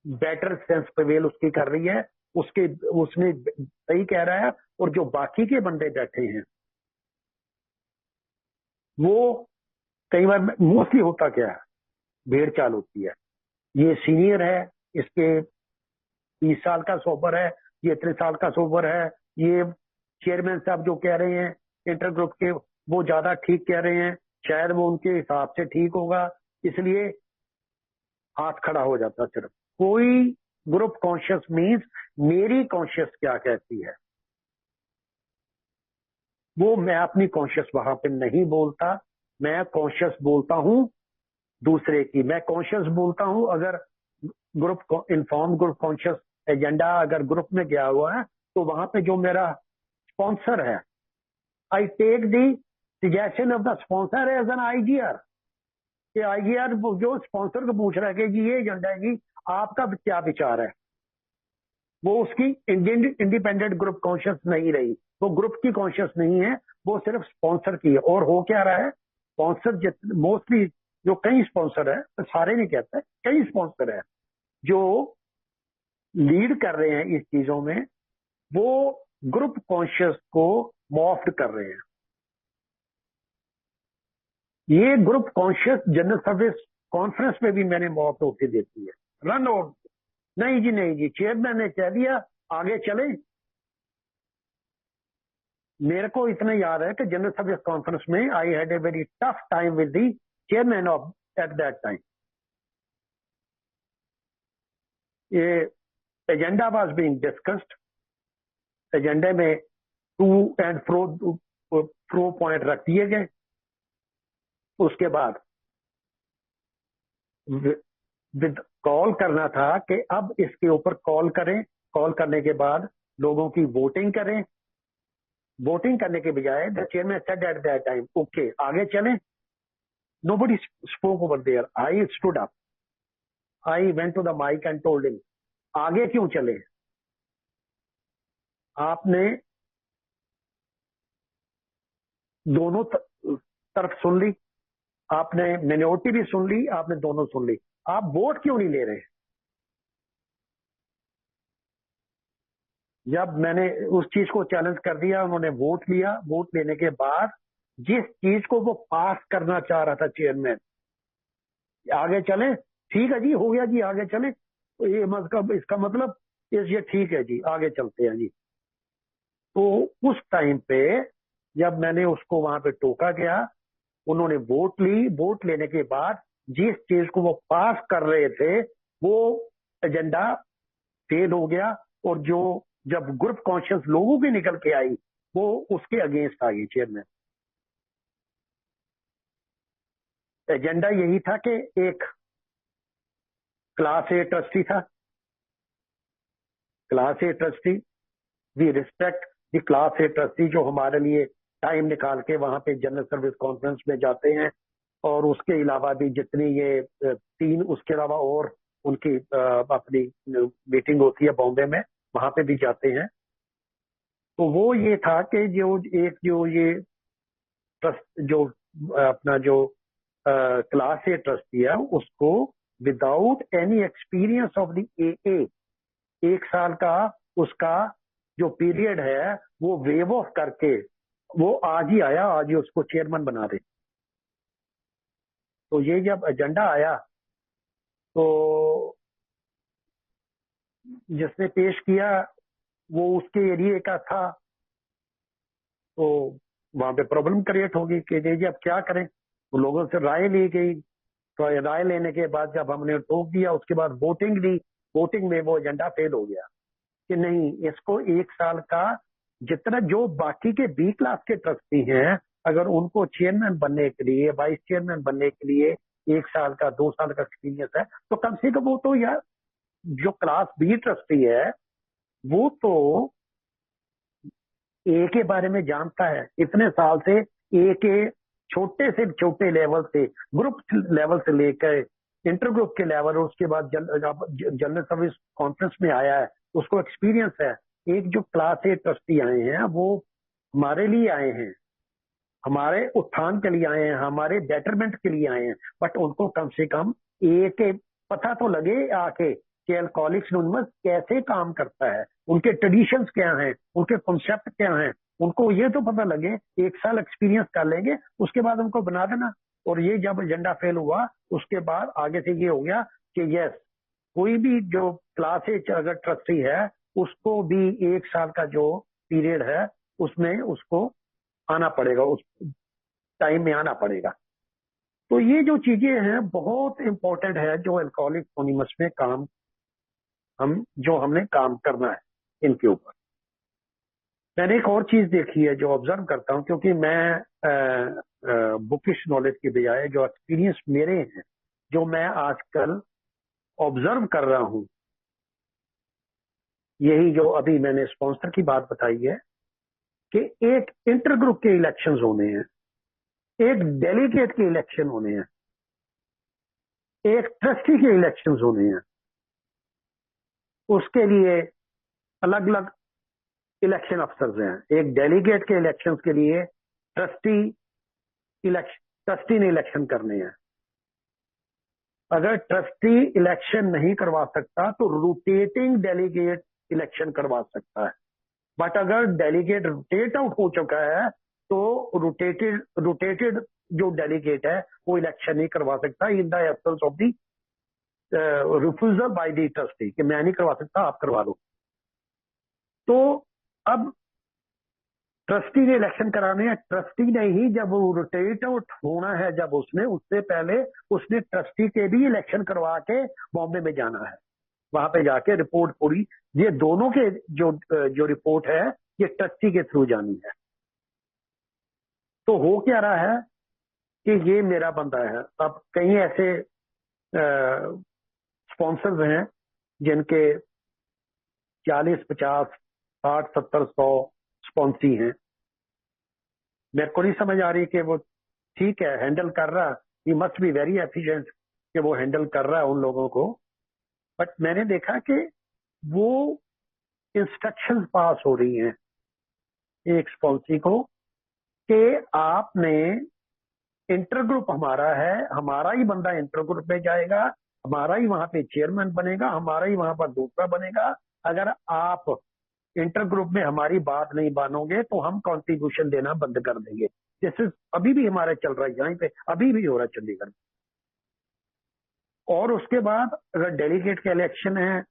बेटर सेंस प्रिवेल उसकी कर रही है, उसके उसने सही कह रहा है, और जो बाकी के बंदे बैठे हैं वो कई बार मोस्टली होता क्या है, भेड़ चाल होती है। ये सीनियर है, इसके 30 साल का सोबर है, ये इतने साल का सोबर है, ये चेयरमैन साहब जो कह रहे हैं इंटर ग्रुप के वो ज्यादा ठीक कह रहे हैं, शायद वो उनके हिसाब से ठीक होगा, इसलिए हाथ खड़ा हो जाता। सिर्फ कोई ग्रुप कॉन्शियस मीन्स मेरी कॉन्शियस क्या कहती है, वो मैं अपनी कॉन्शियस वहां पे नहीं बोलता, मैं कॉन्शियस बोलता हूं दूसरे की। मैं कॉन्शियस बोलता हूं अगर group inform group conscious agenda अगर ग्रुप में गया हुआ है तो वहां पे जो मेरा स्पॉन्सर है, I take the suggestion of the sponsor as an IGR. कि आईजीआर जो स्पॉन्सर को पूछ रहा है कि जी ये एजेंडा है जी, आपका क्या विचार है, वो उसकी इंडिपेंडेंट ग्रुप कॉन्शियस नहीं रही, वो ग्रुप की कॉन्शियस नहीं है, वो सिर्फ स्पॉन्सर की है। और हो क्या रहा है, स्पॉन्सर मोस्टली जो कई स्पॉन्सर है, तो सारे नहीं कहते, कई स्पॉन्सर है जो लीड कर रहे हैं इस चीजों में, वो ग्रुप कॉन्शियस को मॉफ्ड कर रहे हैं। ये group conscious general service conference में भी मैंने मॉफ्ड होके देखी है, रन आउट, नहीं जी नहीं जी, चेयरमैन ने कह दिया आगे चले। मेरे को इतना याद है कि जनरल सर्विस कॉन्फ्रेंस में I had a very tough time with the chairman of at that time. ये एजेंडा वाज बीइंग डिस्कस्ड, एजेंडे में टू एंड फ्रो पॉइंट रख दिए गए, उसके बाद विद कॉल करना था कि अब इसके ऊपर कॉल करें, कॉल करने के बाद लोगों की वोटिंग करें, वोटिंग करने के बजाय the chairman said at that time okay आगे चलें। Nobody spoke over there. I stood up. I went to the mic and told him, आगे क्यों चले, आपने दोनों तरफ सुन ली, आपने मिनोरिटी भी सुन ली, आपने दोनों सुन ली, आप वोट क्यों नहीं ले रहे। जब मैंने उस चीज को चैलेंज कर दिया, उन्होंने वोट लिया, वोट लेने के बाद जिस चीज को वो पास करना चाह रहा था चेयरमैन, आगे चले, ठीक है जी हो गया जी आगे चले, तो ये मतलब इसका मतलब ये ठीक है जी आगे चलते हैं जी। तो उस टाइम पे जब मैंने उसको वहां पे टोका गया, उन्होंने वोट ली, वोट लेने के बाद जिस चीज को वो पास कर रहे थे वो एजेंडा फेल हो गया, और जो जब ग्रुप कॉन्शियस लोगों की निकल के आई वो उसके अगेंस्ट आ गई चेयरमैन। एजेंडा यही था कि एक क्लास ए ट्रस्टी था, class A trustee, we respect the class A trustee जो हमारे लिए टाइम निकाल के वहां पे जनरल सर्विस कॉन्फ्रेंस में जाते हैं, और उसके अलावा भी जितनी ये तीन उसके अलावा और उनकी अपनी मीटिंग होती है बॉम्बे में, वहां पे भी जाते हैं। तो वो ये था कि जो एक जो ये ट्रस्ट जो अपना जो क्लास ए ट्रस्टी है उसको without any experience of the ए 1 साल का उसका जो पीरियड है वो वेव ऑफ करके वो आज ही आया, आज ही उसको चेयरमैन बना दे। तो ये जब एजेंडा आया तो जिसने पेश किया वो उसके एरिया का था, तो वहां पे प्रॉब्लम क्रिएट होगी कि जी अब क्या करें। तो लोगों से राय ली गई, तो राय लेने के बाद जब हमने टोक दिया उसके बाद वोटिंग ली, वोटिंग में वो एजेंडा फेल हो गया कि नहीं इसको 1 साल का जितना जो बाकी के बी क्लास के ट्रस्टी हैं अगर उनको चेयरमैन बनने के लिए वाइस चेयरमैन बनने के लिए 1 साल का 2 साल का एक्सपीरियंस है, तो कम से कम वो तो यार जो क्लास बी ट्रस्टी है वो तो ए के बारे में जानता है, इतने साल से ए के छोटे से छोटे लेवल से, ग्रुप लेवल से लेकर इंटर ग्रुप के लेवल, उसके बाद जनरल सर्विस कॉन्फ्रेंस में आया है, उसको एक्सपीरियंस है। एक जो क्लास ए ट्रस्टी आए हैं वो हमारे लिए आए हैं, हमारे उत्थान के लिए आए हैं, हमारे बेटरमेंट के लिए आए हैं, बट उनको कम से कम एक पता तो लगे आके कि अल्कोहलिक्स एनोनिमस कैसे काम करता है, उनके ट्रेडिशंस क्या हैं, उनके कॉन्सेप्ट क्या हैं, उनको ये तो पता लगे। 1 साल एक्सपीरियंस कर लेंगे, उसके बाद उनको बना देना। और ये जब एजेंडा फेल हुआ उसके बाद आगे से ये हो गया कि यस, कोई भी जो क्लास ए अगर ट्रस्टी है उसको भी 1 साल का जो पीरियड है उसमें उसको आना पड़ेगा, उस टाइम में आना पड़ेगा। तो ये जो चीजें हैं बहुत इंपॉर्टेंट है, जो अल्कोहलिक्स एनोनिमस में काम हमने काम करना है इनके ऊपर। मैंने एक और चीज देखी है जो ऑब्जर्व करता हूं, क्योंकि मैं बुकिश नॉलेज के बजाय जो एक्सपीरियंस मेरे हैं, जो मैं आजकल ऑब्जर्व कर रहा हूं, यही जो अभी मैंने स्पॉन्सर की बात बताई है कि एक इंटर ग्रुप के इलेक्शंस होने हैं, एक डेलीगेट के इलेक्शन होने हैं, एक ट्रस्टी के इलेक्शंस होने हैं, उसके लिए अलग अलग इलेक्शन अफसर्स हैं। एक डेलीगेट के इलेक्शंस के लिए ट्रस्टी ने इलेक्शन करने हैं। अगर ट्रस्टी इलेक्शन नहीं करवा सकता तो रोटेटिंग डेलीगेट इलेक्शन करवा सकता है, बट अगर डेलीगेट रोटेट आउट हो चुका है तो रोटेटेड जो डेलीगेट है वो इलेक्शन नहीं करवा सकता in the absence of the refusal by the trustee, कि मैं नहीं करवा सकता, आप करवा दो। तो अब ट्रस्टी ने इलेक्शन कराने हैं, ट्रस्टी ने ही जब वो रोटेट आउट होना है, जब उससे पहले उसने ट्रस्टी के भी इलेक्शन करवा के बॉम्बे में जाना है, वहां पे जाके रिपोर्ट पूरी, ये दोनों के जो रिपोर्ट है ये ट्रस्टी के थ्रू जानी है। तो हो क्या रहा है कि ये मेरा बंदा है। अब कई ऐसे स्पॉन्सर्स हैं जिनके 40, 50, 60, 70, 100 स्पॉन्सी हैं। मेरे को नहीं समझ आ रही कि वो ठीक है हैंडल कर रहा, he must be very efficient कि वो हैंडल कर रहा है उन लोगों को, बट मैंने देखा कि वो इंस्ट्रक्शंस पास हो रही हैं एक स्पॉन्सी को कि आपने इंटर ग्रुप हमारा है, हमारा ही बंदा इंटर ग्रुप में जाएगा, हमारा ही वहां पे चेयरमैन बनेगा, हमारा ही वहां पर दूसरा बनेगा। अगर आप इंटर ग्रुप में हमारी बात नहीं मानोगे तो हम कॉन्ट्रीब्यूशन देना बंद कर देंगे। जैसे अभी भी हमारे चल रहा है, यहीं पे अभी भी हो रहा है चंडीगढ़ में। और उसके बाद अगर डेलीगेट के इलेक्शन है,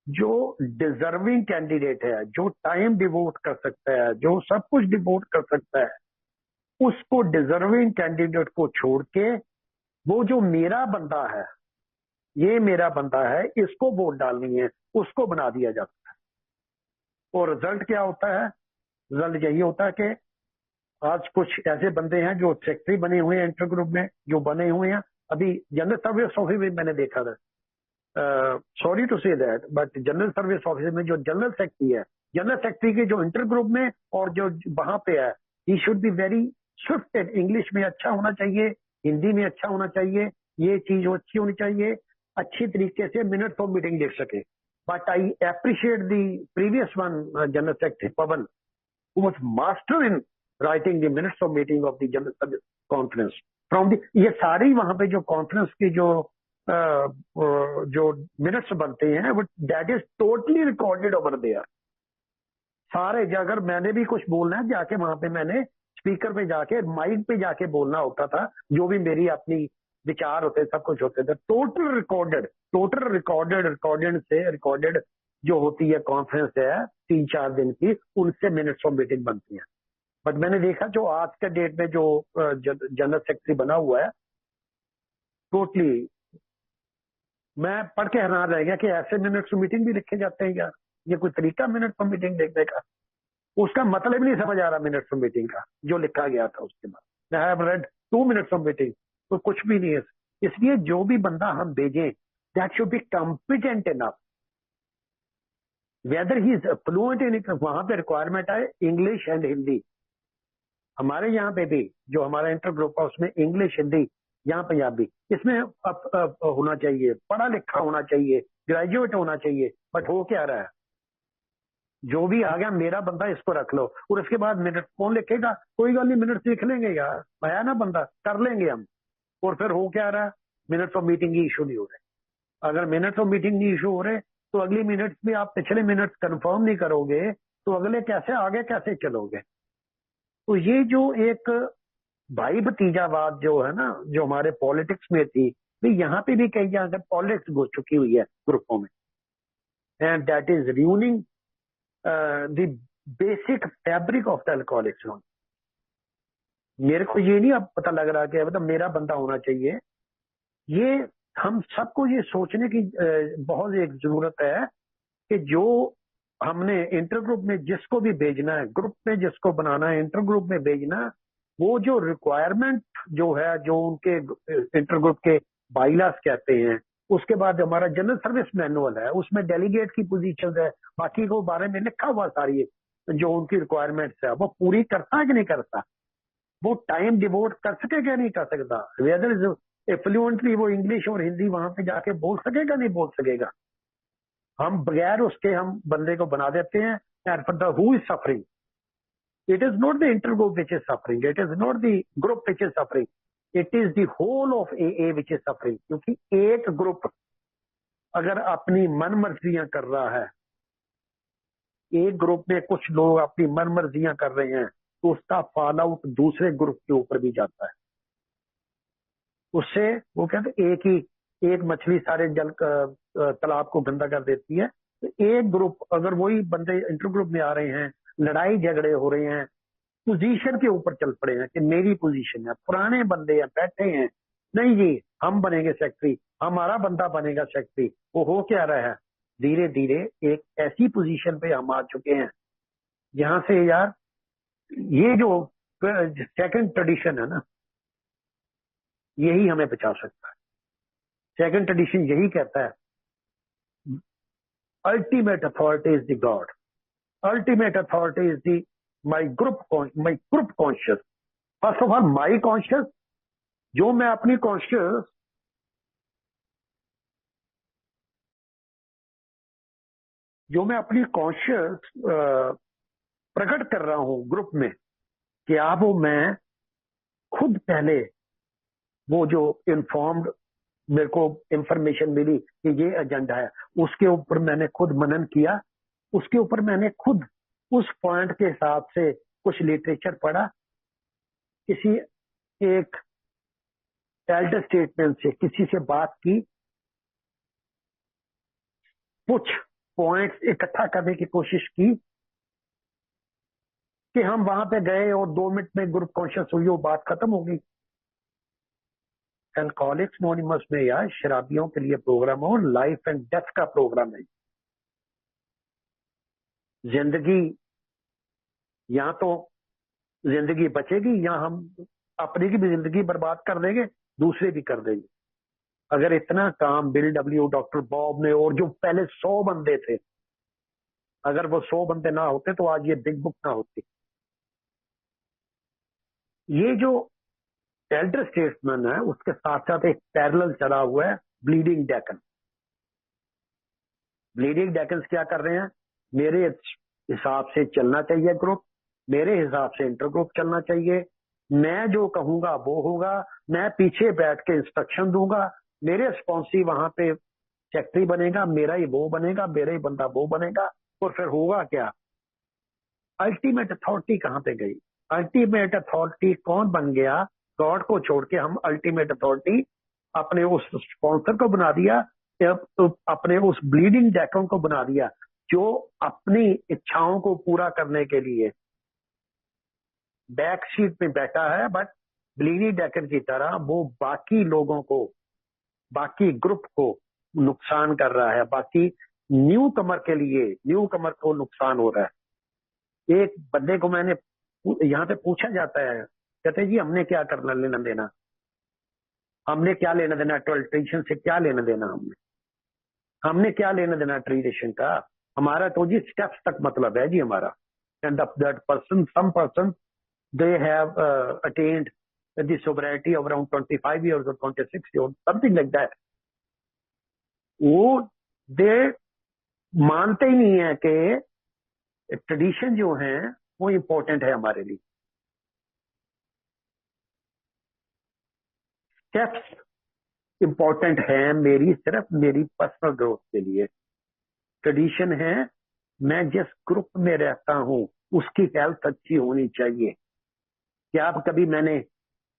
जो डिजर्विंग कैंडिडेट है, जो टाइम डिवोट कर सकता है, जो सब कुछ डिवोट कर सकता है, उसको डिजर्विंग कैंडिडेट को छोड़ के वो जो मेरा बंदा है, ये मेरा बंदा है, इसको वोट डालनी है, उसको बना दिया जाता है। और रिजल्ट क्या होता है? रिजल्ट यही होता है कि आज कुछ ऐसे बंदे हैं जो सेक्रेटरी बने हुए हैं इंटर ग्रुप में, जो बने हुए हैं। अभी जनरल सर्विस ऑफिस में मैंने देखा था, sorry to say that, but general service office में जो जनरल सेक्रेटरी है, जनरल सेक्रेटरी के जो इंटर ग्रुप में और जो वहां पे है, he should be very Swift, English में अच्छा होना चाहिए, हिंदी में अच्छा होना चाहिए, ये चीज अच्छी होनी चाहिए, अच्छी तरीके से मिनट्स ऑफ मीटिंग लिख सके। But I appreciate the previous one general secretary Pawan, who was master in writing the minutes of meeting of the general service conference from the, ये सारी वहां पे जो कॉन्फ्रेंस की जो मिनट्स बनते हैं वो that is totally recorded over there सारे। अगर मैंने भी कुछ बोलना है जाके वहां पे मैंने स्पीकर पे जाके माइक पे जाके बोलना होता था, जो भी मेरी अपनी विचार होते सब कुछ होते थे, टोटल रिकॉर्डेड जो होती है कॉन्फ्रेंस है 3-4 दिन की, उनसे मिनट्स ऑफ मीटिंग बनती है। बट मैंने देखा जो आज के डेट में जो जनरल सेक्रेटरी बना हुआ है, टोटली मैं पढ़ के हैरान रह गया कि ऐसे मिनट्स ऑफ मीटिंग भी लिखे जाते हैं यार। ये कोई तरीका मिनट्स ऑफ मीटिंग देखने का? उसका मतलब नहीं समझ आ रहा मिनट्स ऑफ मीटिंग का जो लिखा गया था। उसके बाद I have read 2 minutes of meeting, तो कुछ भी नहीं है। इसलिए जो भी बंदा हम भेजें, that should be competent enough, weather he is fluent in, वहां पे रिक्वायरमेंट है इंग्लिश एंड हिंदी। हमारे यहाँ पे भी जो हमारा इंटर ग्रुप है उसमें इंग्लिश, हिंदी, यहाँ पंजाबी, इसमें होना चाहिए, पढ़ा लिखा होना चाहिए, ग्रेजुएट होना चाहिए। बट हो क्या रहा है, जो भी आ गया मेरा बंदा इसको रख लो, और उसके बाद मिनट कौन लिखेगा? कोई गल नहीं, मिनट लिख लेंगे यार, आया ना बंदा, कर लेंगे हम। और फिर हो क्या रहा है, मिनट्स ऑफ मीटिंग की इशू नहीं हो रहे। अगर मिनट्स ऑफ मीटिंग नहीं इशू हो रहे तो अगली मिनट्स में आप पिछले मिनट्स कंफर्म नहीं करोगे तो अगले कैसे आगे कैसे चलोगे? तो ये जो एक भाई भतीजावाद जो है ना, जो हमारे पॉलिटिक्स में थी, भी यहाँ पे भी कई जगह पॉलिटिक्स घुस चुकी हुई है ग्रुपों में, and that is ruining the basic fabric of the alcoholics. मेरे को ये नहीं अब पता लग रहा कि मतलब मेरा बंदा होना चाहिए। ये हम सबको ये सोचने की बहुत एक जरूरत है कि जो हमने इंटर ग्रुप में जिसको भी भेजना है, ग्रुप में जिसको बनाना है, इंटर ग्रुप में भेजना, वो जो रिक्वायरमेंट जो है, जो उनके इंटर ग्रुप के बाइलास कहते हैं, उसके बाद हमारा जनरल सर्विस मैनुअल है, उसमें डेलीगेट की पोजीशन है, बाकी को बारे में लिखा हुआ सारी जो उनकी रिक्वायरमेंट्स है, वो पूरी करता है कि नहीं करता, वो टाइम डिवोट कर सकेगा नहीं कर सकता, वेदर फ्लुएंटली वो इंग्लिश और हिंदी वहां पे जाके बोल सकेगा नहीं बोल सकेगा। हम बगैर उसके हम बंदे को बना देते हैं, and for the who is suffering, it is not the inter group which is suffering, it is not the group which is suffering, it is the whole of a which is suffering. क्योंकि एक group अगर अपनी मन मर्जियां कर रहा है, एक group में कुछ लोग अपनी मन मर्जियां कर रहे हैं, तो उसका फॉल आउट दूसरे ग्रुप के ऊपर भी जाता है। उससे वो कहते एक मछली सारे जल तालाब को गंदा कर देती है। तो एक ग्रुप अगर वही बंदे इंटर ग्रुप में आ रहे हैं, लड़ाई झगड़े हो रहे हैं, पोजीशन के ऊपर चल पड़े हैं कि मेरी पोजीशन है, पुराने बंदे हैं बैठे हैं, नहीं जी हम बनेंगे सेक्रेटरी, हमारा बंदा बनेगा सेक्रेटरी, वो हो क्या रहा है, धीरे धीरे एक ऐसी पोजीशन पे हम आ चुके हैं जहां से यार ये जो सेकंड ट्रेडिशन है ना, यही हमें बचा सकता है। सेकंड ट्रेडिशन यही कहता है ultimate authority is the God, ultimate authority is the my group conscious. First of all my conscious, जो मैं अपनी कॉन्शियस प्रकट कर रहा हूं ग्रुप में, कि आप वो मैं खुद पहले वो जो इन्फॉर्म्ड मेरे को इंफॉर्मेशन मिली कि ये एजेंडा है, उसके ऊपर मैंने खुद मनन किया, उसके ऊपर मैंने खुद उस पॉइंट के हिसाब से कुछ लिटरेचर पढ़ा, किसी एक एल्डर स्टेटमेंट से किसी से बात की, कुछ पॉइंट्स इकट्ठा करने की कोशिश की कि हम वहां पे गए और 2 मिनट में ग्रुप कॉन्शियस हुई, वो बात खत्म होगी। अल्कोहलिक्स एनोनिमस में यार शराबियों के लिए प्रोग्राम हो, लाइफ एंड डेथ का प्रोग्राम है। जिंदगी या तो जिंदगी बचेगी या हम अपनी की भी जिंदगी बर्बाद कर देंगे, दूसरे भी कर देंगे। अगर इतना काम बिल डब्ल्यू, डॉक्टर बॉब ने और जो पहले 100 बंदे थे, अगर वो 100 बंदे ना होते तो आज ये बिग बुक ना होती। ये जो एल्डर स्टेट्समैन है उसके साथ साथ एक पैरेलल चला हुआ है ब्लीडिंग डेकन। ब्लीडिंग डेकन्स क्या कर रहे हैं, मेरे हिसाब से चलना चाहिए ग्रुप, मेरे हिसाब से इंटर ग्रुप चलना चाहिए, मैं जो कहूंगा वो होगा, मैं पीछे बैठ के इंस्ट्रक्शन दूंगा, मेरे स्पॉन्सी वहां पे सेक्रेटरी बनेगा, मेरा ही वो बनेगा, मेरा ही बंदा वो बनेगा, और फिर होगा क्या, अल्टीमेट अथॉरिटी कहां पे गई? अल्टीमेट अथॉरिटी कौन बन गया? गॉड को छोड़ के हम अल्टीमेट अथॉरिटी अपने उस स्पॉन्सर को बना दिया, अपने उस ब्लीडिंग डेकन को बना दिया, जो अपनी इच्छाओं को पूरा करने के लिए बैक सीट में बैठा है, बट ब्लीडिंग डेकन की तरह वो बाकी लोगों को, बाकी ग्रुप को नुकसान कर रहा है, बाकी न्यू कमर के लिए, न्यू कमर को नुकसान हो रहा है। एक बंदे को मैंने यहाँ पे पूछा जाता है, कहते जी हमने क्या करना लेना देना, हमने क्या लेना देना ट्रेडिशन से, क्या लेना देना हमने क्या लेना देना ट्रेडिशन का, हमारा तो जी स्टेप्स तक मतलब है जी हमारा। And that person, some person they have attained the sobriety of around 25 years or 26 years, something like that. वो दे मानते ही नहीं है कि ट्रेडिशन जो है वो इम्पोर्टेंट है हमारे लिए। स्टेप्स इम्पोर्टेंट है सिर्फ मेरी पर्सनल ग्रोथ के लिए। ट्रेडिशन है मैं जिस ग्रुप में रहता हूं उसकी हेल्थ अच्छी होनी चाहिए। क्या आप कभी मैंने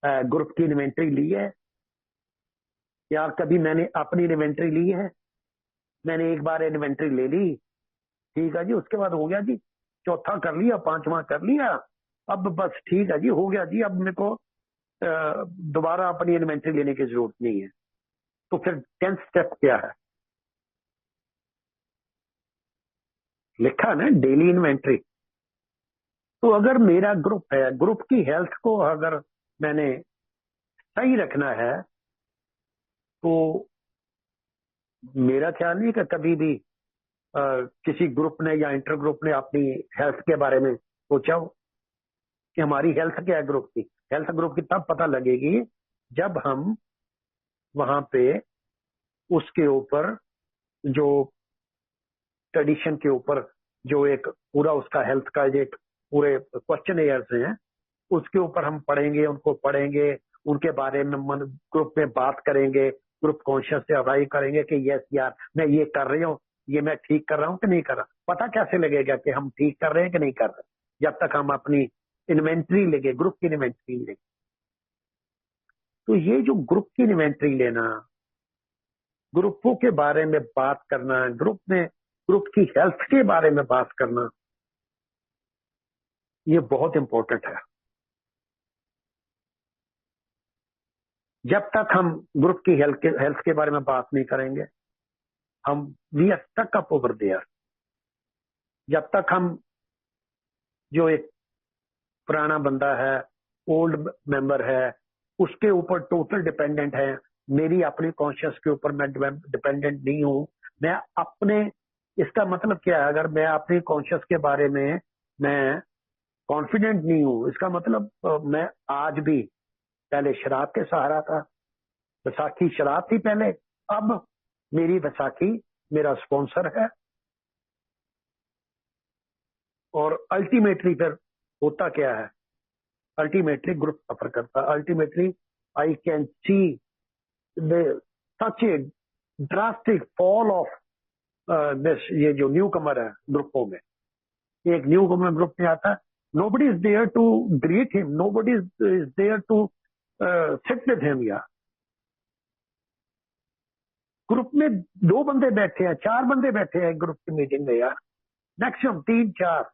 ग्रुप की इन्वेंटरी ली है? या कभी मैंने अपनी इन्वेंटरी ली है? मैंने एक बार इन्वेंटरी ले ली, ठीक है जी, उसके बाद हो गया जी, चौथा कर लिया, पांचवा कर लिया, अब बस ठीक है जी, हो गया जी, अब मेरे को दोबारा अपनी इन्वेंटरी लेने की जरूरत नहीं है। तो फिर 10th स्टेप क्या है? लिखा ना, डेली इन्वेंटरी। तो अगर मेरा ग्रुप है, ग्रुप की हेल्थ को अगर मैंने सही रखना है तो मेरा ख्याल नहीं कि कभी भी किसी ग्रुप ने या इंटर ग्रुप ने अपनी हेल्थ के बारे में सोचा हो कि हमारी हेल्थ क्या है। ग्रुप की हेल्थ ग्रुप की तब पता लगेगी जब हम वहां पे उसके ऊपर जो ट्रेडिशन के ऊपर जो एक पूरा उसका हेल्थ का एक पूरे क्वेश्चन हैं उसके ऊपर हम पढ़ेंगे, उनको पढ़ेंगे, उनके बारे में ग्रुप में बात करेंगे, ग्रुप कॉन्शियस से अप्लाई करेंगे कि यस यार मैं ये कर रही हूँ, ये मैं ठीक कर रहा हूँ कि नहीं कर रहा। पता कैसे लगेगा कि हम ठीक कर रहे हैं कि नहीं कर रहे? जब तक हम अपनी इन्वेंटरी लेंगे, ग्रुप की इन्वेंटरी लेंगे। तो ये जो ग्रुप की इन्वेंटरी लेना, ग्रुपों के बारे में बात करना, ग्रुप की हेल्थ के बारे में बात करना, ये बहुत इंपॉर्टेंट है। जब तक हम ग्रुप की हेल्थ के बारे में बात नहीं करेंगे, हम we are stuck up over there. जब तक हम जो एक पुराना बंदा है, ओल्ड मेंबर है, उसके ऊपर टोटल डिपेंडेंट है, मेरी अपनी कॉन्शियस के ऊपर मैं डिपेंडेंट नहीं हूं। मैं अपने, इसका मतलब क्या है? अगर मैं अपनी कॉन्शियस के बारे में मैं कॉन्फिडेंट नहीं हूं, इसका मतलब मैं आज भी, पहले शराब के सहारा था, वैसाखी शराब थी पहले, अब मेरी वैसाखी मेरा स्पॉन्सर है। और अल्टीमेटली फिर होता क्या है? अल्टीमेटली ग्रुप सफर करता है। Ultimately I can see such A drastic fall of this, ये जो न्यू कमर है ग्रुपों में, एक न्यू कमर ग्रुप में आता है, nobody is there to greet him, nobody is there to sit with him। यार ग्रुप में 2 बंदे बैठे हैं, 4 बंदे बैठे हैं ग्रुप की मीटिंग में यार, मैक्सिमम 3-4,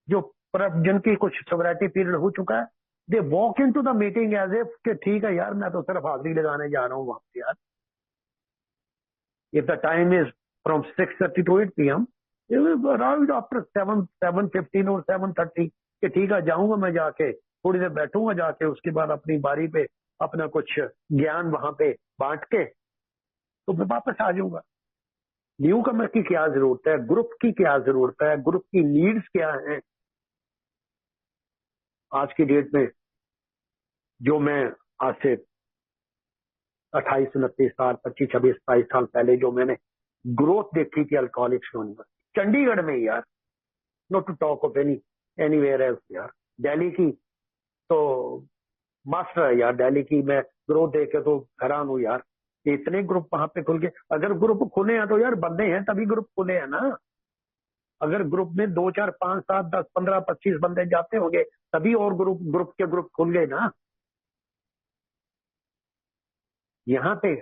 जो जिनकी कुछ सोबरिटी पीरियड हो चुका है, they walk into the meeting as if कि ठीक है यार मैं तो सिर्फ हाजिरी लगाने जा रहा हूँ वहां पे। यार if the time is from 6:30 to 8 PM, around after 7:15 और 7:30 कि ठीक है जाऊंगा मैं, जाके थोड़ी देर बैठूंगा, जाके उसके बाद अपनी बारी पे अपना कुछ ज्ञान वहां पे बांट के तो मैं वापस आ जाऊंगा। न्यू कमर की क्या जरूरत है? ग्रुप की क्या जरूरत है? ग्रुप की नीड्स क्या है? आज की डेट में जो मैं आज से 28-29 साल, 25-26-27 साल पहले जो मैंने ग्रोथ देखी थी अल्कोहलिक्स यूनिवर्सिटी चंडीगढ़ में यार, not to talk of anywhere else यार, दिल्ली की तो मास्टर है यार, दिल्ली की मैं ग्रोथ देख के तो हैरान हूँ यार, इतने ग्रुप वहां पे खुल गए। अगर ग्रुप खुले हैं तो यार बंदे हैं तभी ग्रुप खुले हैं ना। अगर ग्रुप में 2, 4, 5, 7, 10, 15, 25 बंदे जाते होंगे तभी और ग्रुप खुल गए ना। यहाँ पे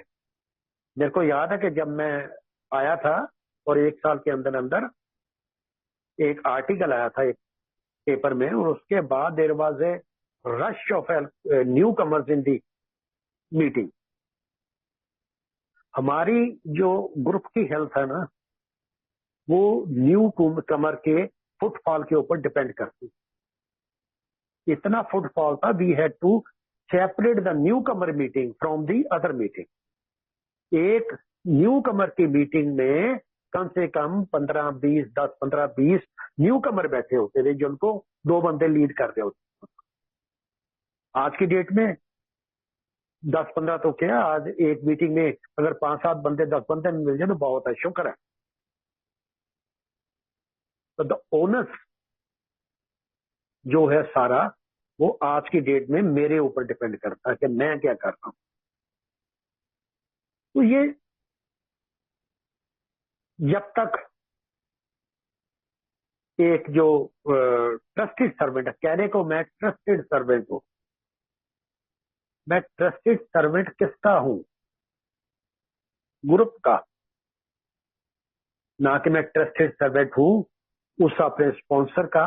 मेरे को याद है कि जब मैं आया था और 1 साल के अंदर अंदर एक आर्टिकल आया था एक पेपर में, और उसके बाद there was a rush of newcomers in the meeting. हमारी जो ग्रुप की हेल्थ है ना, वो न्यू कमर के फुटफॉल के ऊपर डिपेंड करती। इतना फुटफॉल था, we had to separate the newcomer meeting from the other meeting. एक न्यू कमर की मीटिंग में कम से कम 15-20 न्यू कमर बैठे होते थे, जिनको 2 बंदे लीड कर रहे होते। आज की डेट में 10-15 तो क्या, आज एक मीटिंग में अगर 5-7 बंदे 10 बंदे मिल जाए तो बहुत है, शुक्र है। तो द ओनस जो है सारा, वो आज की डेट में मेरे ऊपर डिपेंड करता है कि मैं क्या कर रहा हूं। तो ये जब तक एक जो ट्रस्टेड सर्वेंट है, कहने को मैं ट्रस्टेड सर्वेंट हूं, मैं ट्रस्टेड सर्वेंट किसका हूं? ग्रुप का। ना कि मैं ट्रस्टेड सर्वेंट हूं उस अपने स्पॉन्सर का,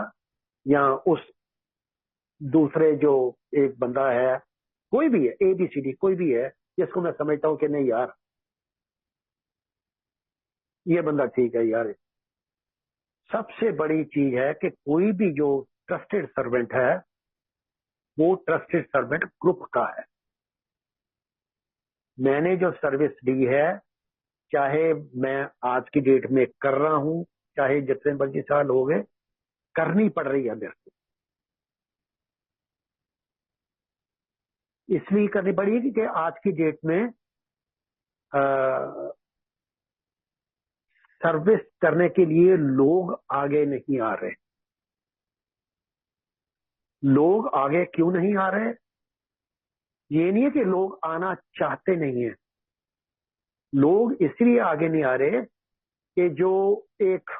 या उस दूसरे जो एक बंदा है, कोई भी है, ABCD कोई भी है, जिसको मैं समझता हूं कि नहीं यार ये बंदा ठीक है यार। सबसे बड़ी चीज है कि कोई भी जो ट्रस्टेड सर्वेंट है वो ट्रस्टेड सर्वेंट ग्रुप का है। मैंने जो सर्विस दी है, चाहे मैं आज की डेट में कर रहा हूं, चाहे जितने मर्जी साल हो गए, करनी पड़ रही है मेरे को। इसलिए करनी पड़ेगी कि आज की डेट में सर्विस करने के लिए लोग आगे नहीं आ रहे। लोग आगे क्यों नहीं आ रहे? ये नहीं है कि लोग आना चाहते नहीं है, लोग इसलिए आगे नहीं आ रहे कि जो एक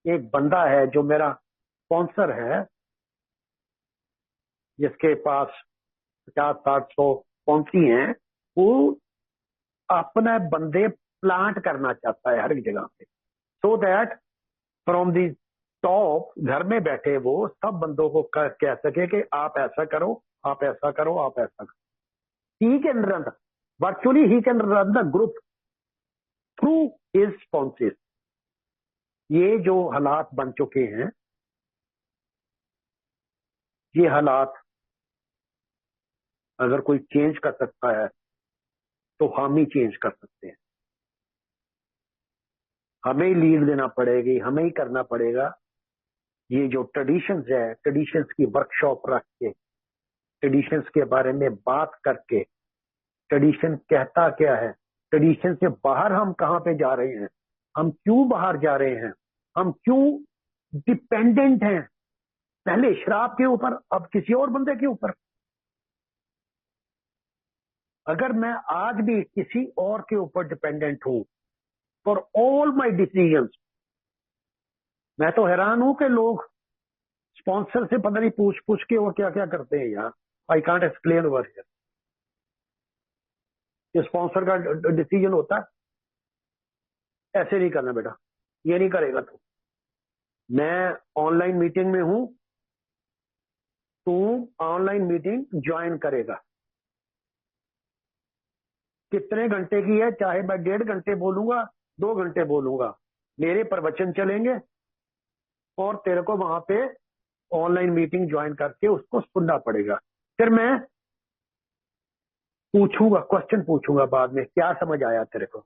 एक बंदा है जो मेरा स्पॉन्सर है, जिसके पास 50-60-100 स्पॉन्सी हैं, वो अपने बंदे प्लांट करना चाहता है हर एक जगह पे, so that from the top घर में बैठे वो सब बंदों को कह सके कि आप ऐसा करो, आप ऐसा करो, आप ऐसा करो। He can run, virtually he can run the group through his sponsees. ये जो हालात बन चुके हैं, ये हालात अगर कोई चेंज कर सकता है तो हम ही चेंज कर सकते हैं। हमें ही लीड देना पड़ेगी, हमें ही करना पड़ेगा। ये जो ट्रेडिशंस है, ट्रेडिशंस की वर्कशॉप रख के, ट्रेडिशंस के बारे में बात करके, ट्रेडिशन कहता क्या है, ट्रेडिशन से बाहर हम कहां पे जा रहे हैं, हम क्यों बाहर जा रहे हैं, हम क्यों डिपेंडेंट हैं, पहले शराब के ऊपर, अब किसी और बंदे के ऊपर। अगर मैं आज भी किसी और के ऊपर डिपेंडेंट हूं फॉर ऑल माई डिसीजंस, मैं तो हैरान हूं कि लोग स्पॉन्सर से पता नहीं पूछ पूछ के और क्या क्या करते हैं यार। I can't explain over here. ये स्पॉन्सर का डिसीजन होता है, ऐसे नहीं करना बेटा, ये नहीं करेगा तू। मैं ऑनलाइन मीटिंग में हूं, तू ऑनलाइन मीटिंग ज्वाइन करेगा। कितने घंटे की है, चाहे मैं 1.5 घंटे बोलूंगा, 2 घंटे बोलूंगा, मेरे प्रवचन चलेंगे और तेरे को वहां पे ऑनलाइन मीटिंग ज्वाइन करके उसको सुनना पड़ेगा। फिर मैं पूछूंगा, क्वेश्चन पूछूंगा बाद में, क्या समझ आया तेरे को?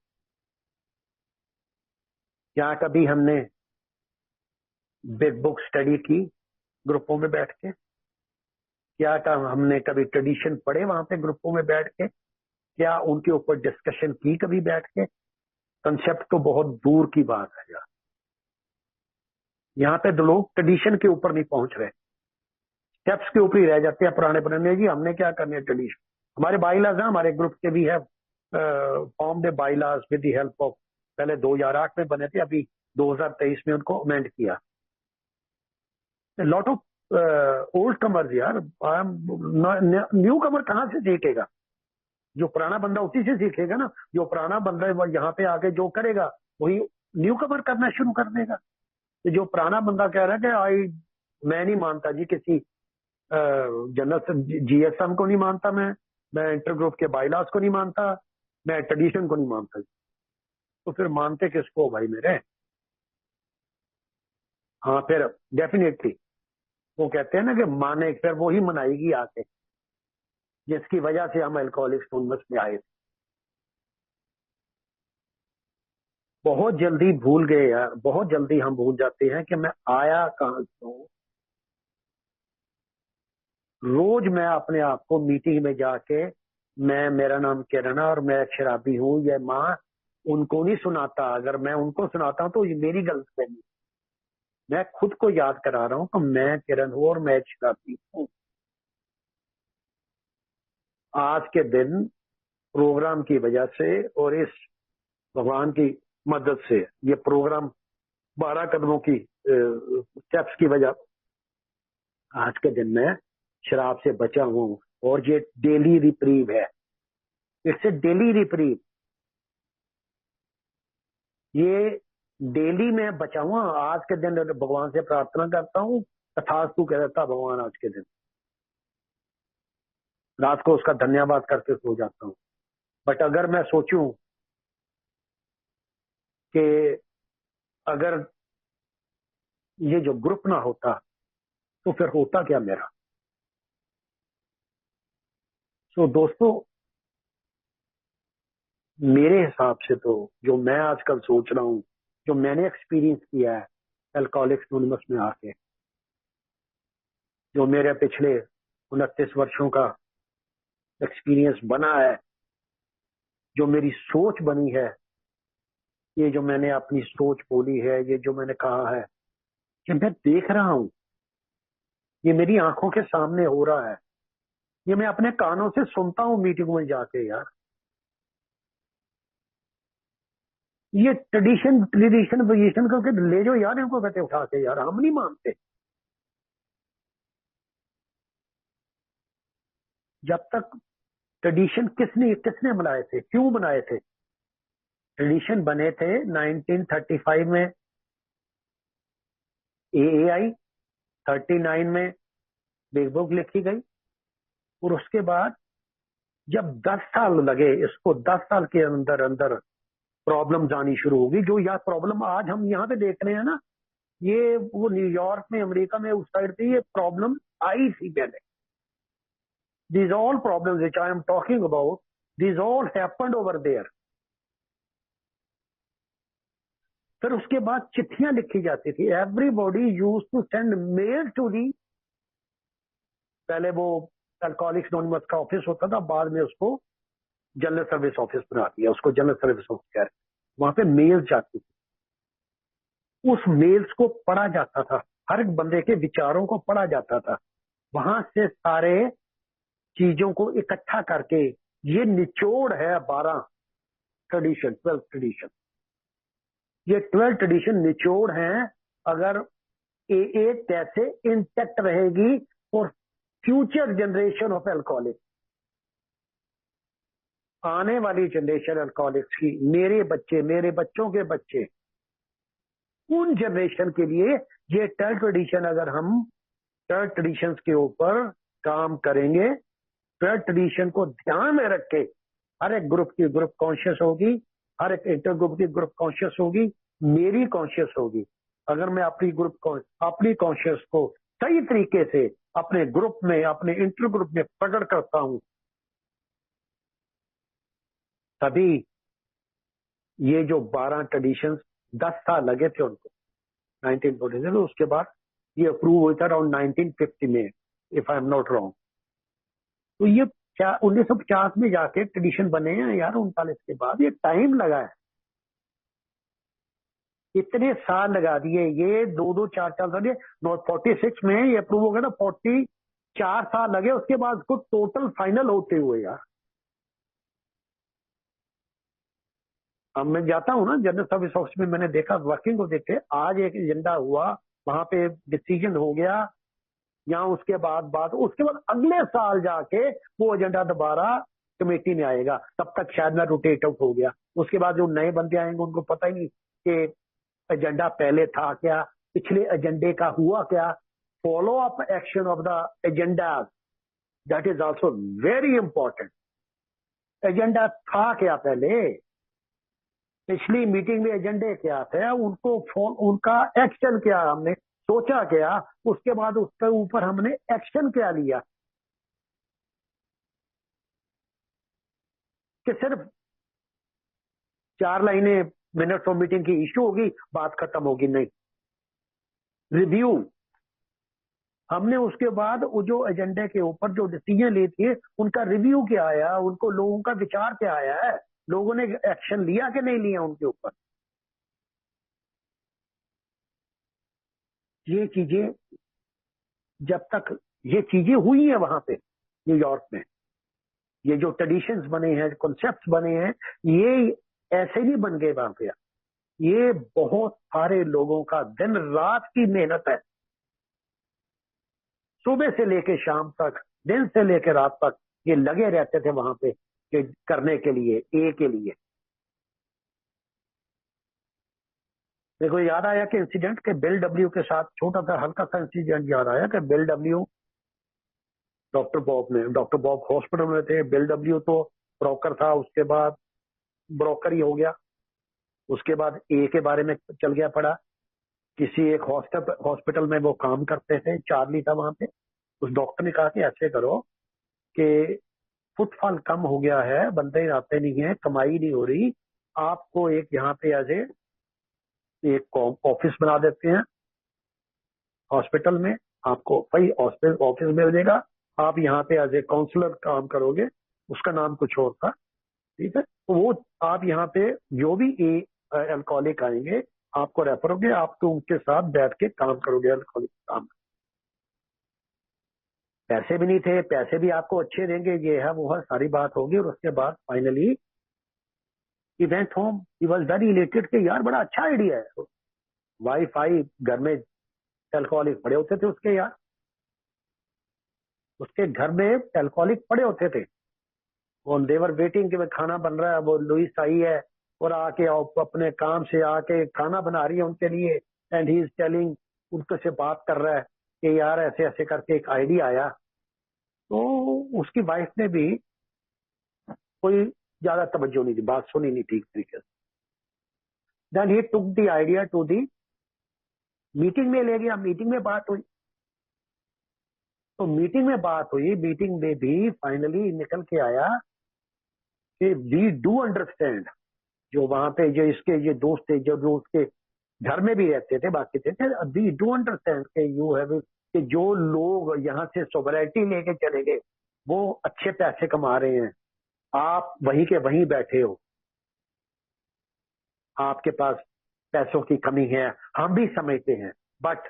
क्या कभी हमने बिग बुक स्टडी की ग्रुपों में बैठ के? क्या हमने कभी ट्रेडिशन पढ़े वहां पे ग्रुपों में बैठ के? क्या उनके ऊपर डिस्कशन की कभी बैठ के? कंसेप्ट तो बहुत दूर की बात है यार। यहाँ पे तो लोग ट्रेडिशन के ऊपर नहीं पहुंच रहे, स्टेप्स के ऊपर ही रह जाते हैं। पुराने पुराने जी हमने क्या करने ट्रेडिशन, हमारे बाईलाज हैं, हमारे ग्रुप के भी है, form they बाईलाज with the help of, पहले 2008 में बने थे, अभी 2023 में उनको अमेंड किया। लॉट ऑफ ओल्ड कमर्स यार, न्यू कमर कहाँ से सीखेगा? जो पुराना बंदा उसी से सीखेगा ना। जो पुराना बंदा यहाँ पे आके जो करेगा वही न्यू कमर करना शुरू कर देगा। तो जो पुराना बंदा कह रहा है कि मैं नहीं मानता जी किसी जनरल GSM को नहीं मानता, मैं इंटर ग्रुप के बाइलास को नहीं मानता, मैं ट्रेडिशन को नहीं मानता, तो फिर मानते किसको भाई मेरे? हाँ फिर डेफिनेटली वो कहते हैं ना कि माने, फिर वो ही मनाएगी आके, जिसकी वजह से हम अल्कोहलिक्स एनोनिमस में आए थे। बहुत जल्दी भूल गए यार, बहुत जल्दी हम भूल जाते हैं कि मैं आया कहां से हूं। रोज मैं अपने आप को मीटिंग में जाके मेरा नाम किरण है और मैं एक शराबी हूँ, ये माँ उनको नहीं सुनाता। अगर मैं उनको सुनाता हूँ तो ये मेरी गलती। मैं खुद को याद करा रहा हूँ कि मैं किरण हूँ और मैं एक शराबी हूँ। आज के दिन प्रोग्राम की वजह से और इस भगवान की मदद से ये प्रोग्राम 12 कदमों की स्टेप्स की वजह आज के दिन में शराब से बचा हूँ। और ये डेली रिप्रीव है, इट्स ए डेली रिप्रीव। ये डेली मैं बचा हुआ। आज के दिन भगवान से प्रार्थना करता हूँ, तथास्तु कह देता भगवान आज के दिन। रात को उसका धन्यवाद करके सो जाता हूँ। बट अगर मैं सोचूं कि अगर ये जो ग्रुप ना होता तो फिर होता क्या मेरा। सो दोस्तों, मेरे हिसाब से तो जो मैं आजकल सोच रहा हूँ, जो मैंने एक्सपीरियंस किया है अल्कोहलिक्स एनोनिमस में आके, जो मेरे पिछले 29 वर्षों का एक्सपीरियंस बना है, जो मेरी सोच बनी है, ये जो मैंने अपनी सोच बोली है, ये जो मैंने कहा है, कि मैं देख रहा हूँ, ये मेरी आंखों के सामने हो रहा है, ये मैं अपने कानों से सुनता हूँ मीटिंग में जाके। यार ये ट्रेडिशन ट्रेडिशन पोजिशन करके ले जाओ यार, इनको कहते उठा के। यार हम नहीं मानते। जब तक ट्रेडिशन किसने किसने बनाए थे, क्यों बनाए थे? ट्रेडिशन बने थे 1935 में एएआई, 39 में बिग बुक लिखी गई, और उसके बाद जब 10 साल लगे इसको, 10 साल के अंदर अंदर प्रॉब्लम्स आनी शुरू होगी। जो यार प्रॉब्लम आज हम यहाँ पे देख रहे हैं ना, ये वो न्यूयॉर्क में, अमेरिका में उस साइड पे ये प्रॉब्लम आई थी पहले। These all problems which I am talking about, these all happened over there. फिर उसके बाद चिट्ठियां लिखी जाती थी। Everybody use to send mail to the, पहले वो अल्कोहलिक्स एनोनिमस का ऑफिस होता था, बाद में उसको जनरल सर्विस ऑफिस बना दिया, उसको जनरल सर्विस ऑफिस कह रहे। वहां पे मेल जाती थी, उस मेल्स को पढ़ा जाता था, हर एक बंदे के विचारों को पढ़ा जाता था। वहां से सारे चीजों को इकट्ठा करके ये निचोड़ है 12 ट्रेडिशन, 12 ट्रेडिशन। ये 12 ट्रेडिशन निचोड़ हैं। अगर ए कैसे इंटैक्ट रहेगी और फ्यूचर जनरेशन ऑफ अल्कोहलिक, आने वाली जनरेशन अल्कोहलिक्स की, मेरे बच्चे, मेरे बच्चों के बच्चे, उन जनरेशन के लिए ये 12 ट्रेडिशन, अगर हम 12 ट्रेडिशंस के ऊपर काम करेंगे, 12 ट्रेडिशन को ध्यान में रख के हर एक ग्रुप की ग्रुप कॉन्शियस होगी, हर एक इंटर ग्रुप की ग्रुप कॉन्शियस होगी, मेरी कॉन्शियस होगी। अगर मैं अपनी कॉन्शियस को सही तरीके से अपने ग्रुप में, अपने इंटर ग्रुप में प्रकट करता हूं, तभी ये जो 12 ट्रेडिशंस 10 साल लगे थे उनको 1940 में, उसके बाद ये अप्रूव हुआ था अराउंड 1950 में, if I am not wrong. तो ये 1950 में जाके ट्रेडिशन बने हैं यार। 39 के बाद ये टाइम लगा है, इतने साल लगा दिए। ये 2-2, 4 साल लगे। 46 में ये अप्रूव हो गया ना, 44 साल लगे उसके बाद उसको टोटल फाइनल होते हुए। यार अब मैं जाता हूँ ना जनरल सर्विस ऑफिस में, मैंने देखा वर्किंग को देखे, आज एक एजेंडा हुआ, वहां पे डिसीजन हो गया, या उसके बाद उसके बाद अगले साल जाके वो एजेंडा दोबारा कमेटी में आएगा। तब तक शायद मैं रोटेट आउट हो गया। उसके बाद जो नए बंदे आएंगे उनको पता ही नहीं कि एजेंडा पहले था क्या, पिछले एजेंडे का हुआ क्या। Follow up action of the agenda, that is also very important. Agenda था क्या पहले, पिछली मीटिंग में एजेंडे क्या थे, उनका एक्शन क्या, हमने सोचा क्या, उसके बाद उसके ऊपर हमने एक्शन क्या लिया। कि सिर्फ 4 लाइनें मिनट्स ऑफ मीटिंग की इश्यू होगी, बात खत्म होगी, नहीं। रिव्यू, हमने उसके बाद वो जो एजेंडे के ऊपर जो डिसीजन ली थी उनका रिव्यू क्या आया, उनको लोगों का विचार क्या आया है, लोगों ने एक्शन लिया कि नहीं लिया उनके ऊपर। ये चीजें जब तक ये चीजें हुई है वहां पे न्यूयॉर्क में, ये जो ट्रेडिशंस बने हैं, कॉन्सेप्ट्स बने हैं, ये ऐसे नहीं बन गए वहां पे। ये बहुत सारे लोगों का दिन रात की मेहनत है, सुबह से लेके शाम तक, दिन से लेके रात तक ये लगे रहते थे वहां पे कि करने के लिए, ए के लिए। मेरे को याद आया कि इंसिडेंट के बिल डब्ल्यू के साथ छोटा सा हल्का सा इंसिडेंट याद आया कि bill W doctor Bob hospital में थे। बिल डब्ल्यू तो ब्रोकर था, उसके बाद ब्रोकर ही हो गया, उसके बाद ए के बारे में चल गया पड़ा। किसी एक हॉस्पिटल में वो काम करते थे, चार्ली था वहां पे। उस डॉक्टर ने कहा कि ऐसे करो कि फुटफॉल कम हो गया है, बंदे आते नहीं है, कमाई नहीं हो रही, आपको एक यहाँ पे एज एक ऑफिस बना देते हैं हॉस्पिटल में, आपको भाई ऑफिस मिल जाएगा, आप यहाँ पे एज ए काउंसलर काम करोगे। उसका नाम कुछ और था, ठीक है। तो वो आप यहाँ पे जो भी अल्कोहलिक आएंगे आपको रेफर होगे, आप तो उनके साथ बैठ के काम करोगे, अल्कोहलिक काम। पैसे भी नहीं थे, पैसे भी आपको अच्छे देंगे, ये है वो है, सारी बात होगी। और उसके बाद finally he went home, he was very elated कि यार बड़ा अच्छा आइडिया है। वाईफाई घर में अल्कोहलिक पड़े होते थे उसके, यार उसके घर में अल्कोहलिक पड़े होते थे, और देवर वेटिंग कि खाना बन रहा है, वो लुइस आई है और आके अपने काम से आके खाना बना रही है उनके लिए, एंड ही इज टेलिंग, उनके से बात कर रहा है कि यार ऐसे ऐसे करके एक आइडिया आया। तो उसकी वाइफ ने भी कोई ज्यादा तवज्जो नहीं दी, बात सुनी नहीं ठीक तरीके से। Then he took the idea to the meeting में ले गया, मीटिंग में बात हुई। तो मीटिंग में बात हुई, मीटिंग में भी फाइनली निकल के आया कि वी डू अंडरस्टैंड, जो वहां पे जो इसके ये दोस्त थे, जो उसके घर में भी रहते थे, बाकी थे, वी डू अंडरस्टैंड कि यू हैव, कि जो लोग यहाँ से सोबराइटी लेके चले गए वो अच्छे पैसे कमा रहे हैं, आप वहीं के वहीं बैठे हो, आपके पास पैसों की कमी है, हम भी समझते हैं, बट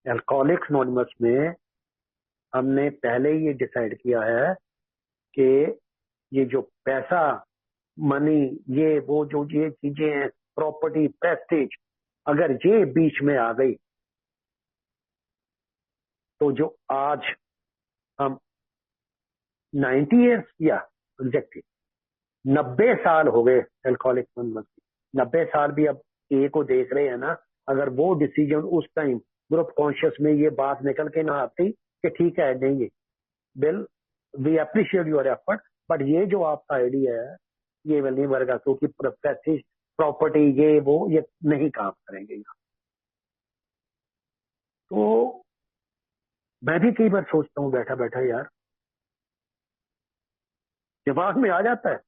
अल्कोहलिक्स एनोनिमस में हमने पहले ही ये डिसाइड किया है कि ये जो पैसा, मनी, ये वो जो ये चीजें हैं, प्रॉपर्टी, प्रेस्टीज, अगर ये बीच में आ गई तो जो आज हम 90 ईयर्स या एग्जैक्टली 90 साल हो गए अल्कोहलिक एनोनिमस, 90 साल भी अब ए को देख रहे हैं ना। अगर वो डिसीजन उस टाइम ग्रुप कॉन्शियस में ये बात निकल के ना आती कि ठीक है नहीं well, we appreciate your effort, but ये जो आपका आइडिया है ये विल नहीं वर्क, क्योंकि प्रेस्टीज, प्रॉपर्टी, ये वो, ये नहीं काम करेंगे यहाँ। तो मैं भी कई बार सोचता हूँ बैठा बैठा, यार दिमाग में आ जाता है,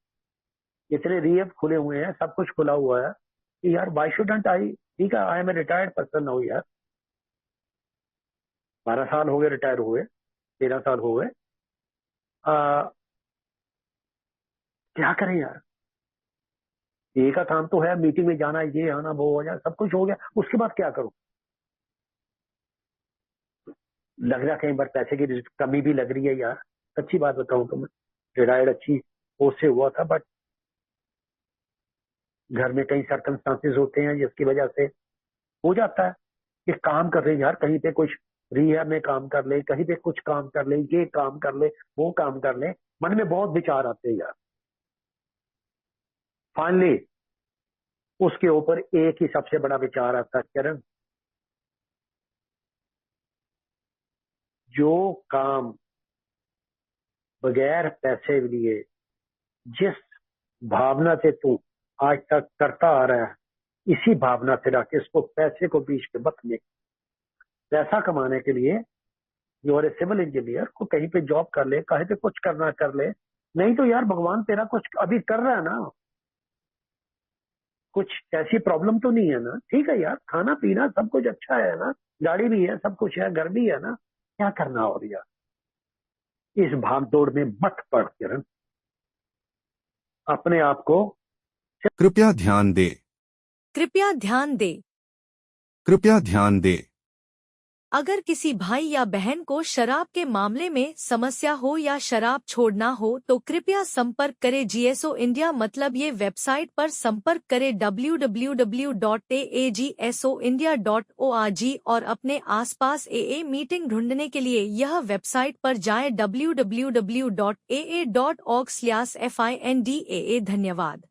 इतने रिएफ खुले हुए हैं, सब कुछ खुला हुआ है कि यार वाई शुडंट आई, ठीक है I am a retired person now यार, 12 साल हो गए रिटायर हुए, 13 साल हो गए, क्या करें यार, एक का काम तो है, मीटिंग में जाना, ये आना, वो हो जाए, सब कुछ हो गया, उसके बाद क्या करूं। लग रहा कई बार पैसे की कमी भी लग रही है यार, अच्छी बात बताऊं तो मैं रिटायर्ड अच्छी पोस्ट से हुआ था, बट घर में कई सर्कमस्टांसेस होते हैं जिसकी वजह से हो जाता है कि काम कर रहे हैं यार, कहीं पे कुछ रिहैब में काम कर ले, कहीं पे कुछ काम कर ले, ये काम कर ले, वो काम कर ले, मन में बहुत विचार आते हैं यार। फाइनली उसके ऊपर एक ही सबसे बड़ा विचार आता है, किरण, जो काम बगैर पैसे लिए जिस भावना से तू आज तक करता आ रहा है, इसी भावना से रख, इसको पैसे को बीच में मत ले। पैसा कमाने के लिए जो है सिविल इंजीनियर को कहीं पे जॉब कर ले, कहीं पे कुछ करना कर ले, नहीं तो यार भगवान तेरा कुछ अभी कर रहा है ना, कुछ ऐसी प्रॉब्लम तो नहीं है ना? ठीक है यार, खाना पीना सब कुछ अच्छा है ना, गाड़ी भी है, सब कुछ है, घर भी है ना, क्या करना और यार? इस भाग दौड़ में मत पड़ किरण, अपने आप को कृपया ध्यान दे। कृपया ध्यान दे। कृपया ध्यान दे। अगर किसी भाई या बहन को शराब के मामले में समस्या हो या शराब छोड़ना हो तो कृपया संपर्क करें जीएसओ इंडिया, मतलब ये वेबसाइट पर संपर्क करें www.agsoindia.org और अपने आसपास AA मीटिंग ढूंढने के लिए यह वेबसाइट पर जाएं www.aa.org/findaa। धन्यवाद।